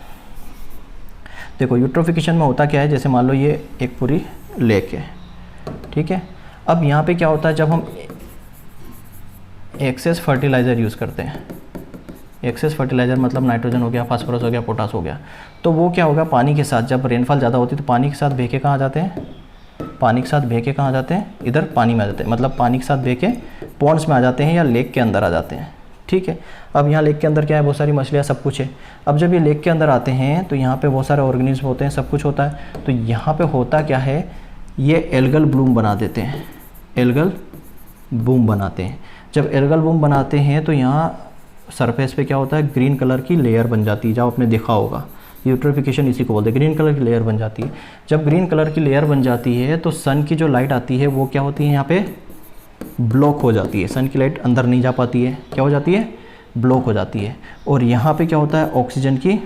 देखो यूट्रोफिकेशन में होता क्या है, जैसे मान लो ये एक पूरी लेक है, ठीक है। अब यहाँ पे क्या होता है, जब हम एक्सेस फर्टिलाइज़र यूज़ करते हैं, एक्सेस फर्टिलाइज़र मतलब नाइट्रोजन हो गया, फास्फोरस हो गया, पोटास हो गया, तो वो क्या होगा, पानी के साथ, जब रेनफॉल ज़्यादा होती है तो पानी के साथ बह के कहाँ जाते हैं, पानी के साथ बह के कहाँ जाते हैं, इधर पानी में आ जाते हैं, मतलब पानी के साथ बह के पॉन्ड्स में आ जाते हैं या लेक के अंदर आ जाते हैं, ठीक है। अब यहाँ लेक के अंदर क्या है, बहुत सारी मछलियाँ, सब कुछ है। अब जब ये लेक के अंदर आते हैं तो यहाँ पे बहुत सारे ऑर्गेनिज्म होते हैं, सब कुछ होता है। तो यहाँ पे होता क्या है, ये एल्गल ब्लूम बना देते हैं, एल्गल बूम बनाते हैं। जब एल्गल बूम बनाते हैं तो यहाँ सरफेस पे क्या होता है, ग्रीन कलर की लेयर बन जाती है, जब आपने देखा होगा, यूट्रोफिकेशन इसी को बोलते हैं, ग्रीन कलर की लेयर बन जाती है। जब ग्रीन कलर की लेयर बन जाती है तो सन की जो लाइट आती है वो क्या होती है, यहाँ पे ब्लॉक हो जाती है, सन की लाइट अंदर नहीं जा पाती है, क्या हो जाती है, ब्लॉक हो जाती है। और यहाँ पे क्या होता है, ऑक्सीजन की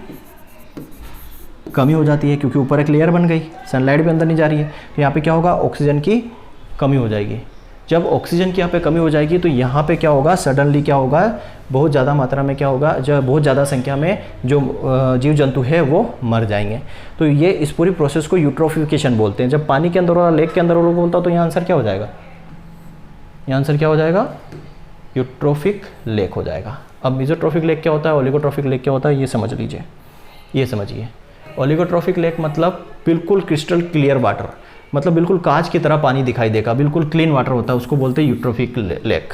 कमी हो जाती है, क्योंकि ऊपर एक लेयर बन गई, सनलाइट भी अंदर नहीं जा रही है। तो यहाँ पे क्या होगा, ऑक्सीजन की कमी हो जाएगी। जब ऑक्सीजन की यहाँ पे कमी हो जाएगी तो यहाँ पे क्या होगा, सडनली क्या होगा, बहुत ज़्यादा मात्रा में क्या होगा, जो बहुत ज़्यादा संख्या में जो जीव जंतु है वो मर जाएंगे। तो ये इस पूरी प्रोसेस को यूट्रोफिकेशन बोलते हैं। जब पानी के अंदर और लेक के अंदर वो बोलता तो यहाँ आंसर क्या हो जाएगा, यहाँ आंसर क्या हो जाएगा, यूट्रोफिक लेक हो जाएगा। अब मेसोट्रॉफिक लेक क्या होता है, ओलिगोट्रॉफिक लेक क्या होता है, ये समझ लीजिए, ये समझिए। ओलिगोट्रॉफिक लेक मतलब बिल्कुल क्रिस्टल क्लियर वाटर, मतलब बिल्कुल कांच की तरह पानी दिखाई देगा, बिल्कुल क्लीन वाटर होता है, उसको बोलते हैं यूट्रोफिक लेक।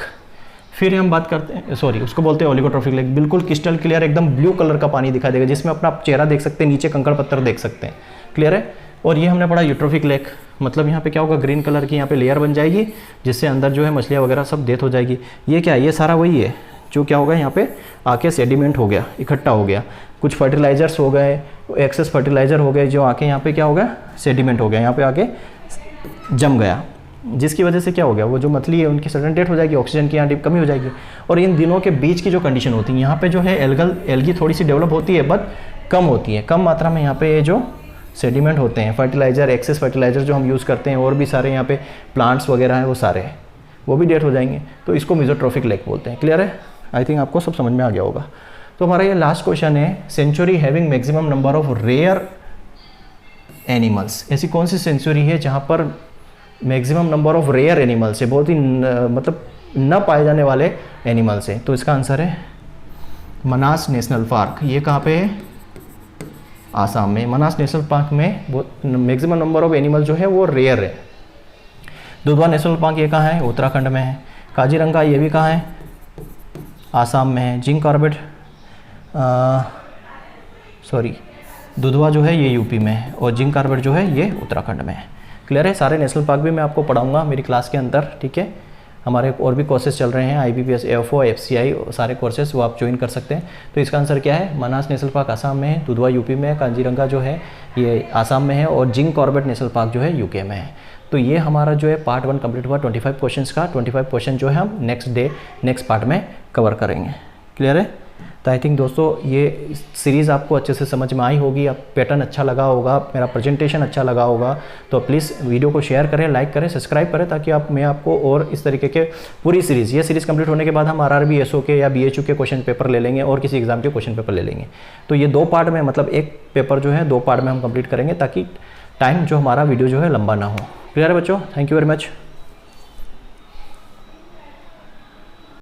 फिर हम बात करते हैं, सॉरी, उसको बोलते हैं ओलिगोट्रॉफिक लेक। बिल्कुल क्रिस्टल क्लियर एकदम ब्लू कलर का पानी दिखाई देगा, जिसमें अपना आप चेहरा देख सकते हैं, नीचे कंकड़ पत्थर देख सकते हैं, क्लियर है। और ये हमने पढ़ा यूट्रोफिक लेक, मतलब यहाँ पे क्या होगा, ग्रीन कलर की यहाँ पे लेयर बन जाएगी, जिससे अंदर जो है मछलियाँ वगैरह सब डेथ हो जाएगी। ये क्या है, ये सारा वही है जो क्या होगा, यहाँ पे आके सेडिमेंट हो गया, इकट्ठा हो गया, कुछ फर्टिलाइजर्स हो गए, एक्सेस फर्टिलाइजर हो गए, जो आके यहाँ पे क्या हो गया, सेडिमेंट हो गया, यहाँ पे आके जम गया, जिसकी वजह से क्या हो गया, वो जो मछली है उनकी सडन डेथ हो जाएगी, ऑक्सीजन की यहाँ कमी हो जाएगी। और इन दिनों के बीच की जो कंडीशन होती है, यहाँ पे जो है एल्गी थोड़ी सी डेवलप होती है, बट कम होती है, कम मात्रा में यहाँ पे ये जो सेडिमेंट होते हैं, फर्टिलाइजर, एक्सेस फर्टिलाइजर जो हम यूज़ करते हैं, और भी सारे यहाँ पे प्लांट्स वगैरह हैं, वो सारे वो भी डेथ हो जाएंगे। तो इसको मेसोट्रॉफिक लेक बोलते हैं, क्लियर है। आई थिंक आपको सब समझ में आ गया होगा। तो हमारा ये लास्ट क्वेश्चन है, sanctuary having maximum number of rare animals. ऐसी कौन सी सेंचुरी है जहाँ पर maximum number of rare animals है, बहुत ही मतलब न पाए जाने वाले एनिमल्स हैं। तो इसका आंसर है मनास नेशनल पार्क। ये कहाँ पे है, आसाम में। मनास नेशनल पार्क में बहुत मैक्सिमम नंबर ऑफ एनिमल जो है वो रेयर है। दुधवा नेशनल पार्क ये कहाँ है, उत्तराखंड में है। काजीरंगा ये भी कहाँ है, आसाम में है। जिम कॉर्बेट दुधवा जो है ये यूपी में है, और जिम कॉर्बेट जो है ये उत्तराखंड में है। क्लियर है। सारे नेशनल पार्क भी मैं आपको पढ़ाऊंगा मेरी क्लास के अंदर, ठीक है। हमारे और भी कोर्सेज चल रहे हैं, IBPS, AFO, FCI, सारे कोर्सेज वो आप ज्वाइन कर सकते हैं। तो इसका आंसर क्या है, मनास नेशनल पार्क आसाम में है, दुधवा यूपी में है, काजीरंगा जो है ये आसाम में है, और जिम कॉर्बेट नेशनल पार्क जो है UK में है। तो ये हमारा जो है पार्ट 1 कंप्लीट हुआ 25 क्वेश्चंस का। 25 क्वेश्चन जो है हम नेक्स्ट पार्ट में कवर करेंगे। क्लियर है। तो आई थिंक दोस्तों ये सीरीज़ आपको अच्छे से समझ में आई होगी, अब पैटर्न अच्छा लगा होगा, मेरा प्रेजेंटेशन अच्छा लगा होगा। तो प्लीज़ वीडियो को शेयर करें, लाइक करें, सब्सक्राइब करें, ताकि मैं आपको और इस तरीके के पूरी सीरीज़, ये सीरीज़ कंप्लीट होने के बाद हम RRB, SO के या BHU के क्वेश्चन पेपर ले लेंगे, और किसी एग्जाम के क्वेश्चन पेपर ले लेंगे। तो ये 2 पार्ट में, मतलब एक पेपर जो है 2 पार्ट में हम कंप्लीट करेंगे, ताकि टाइम जो हमारा वीडियो जो है लंबा ना हो। क्लियर है बच्चों। Thank you very much.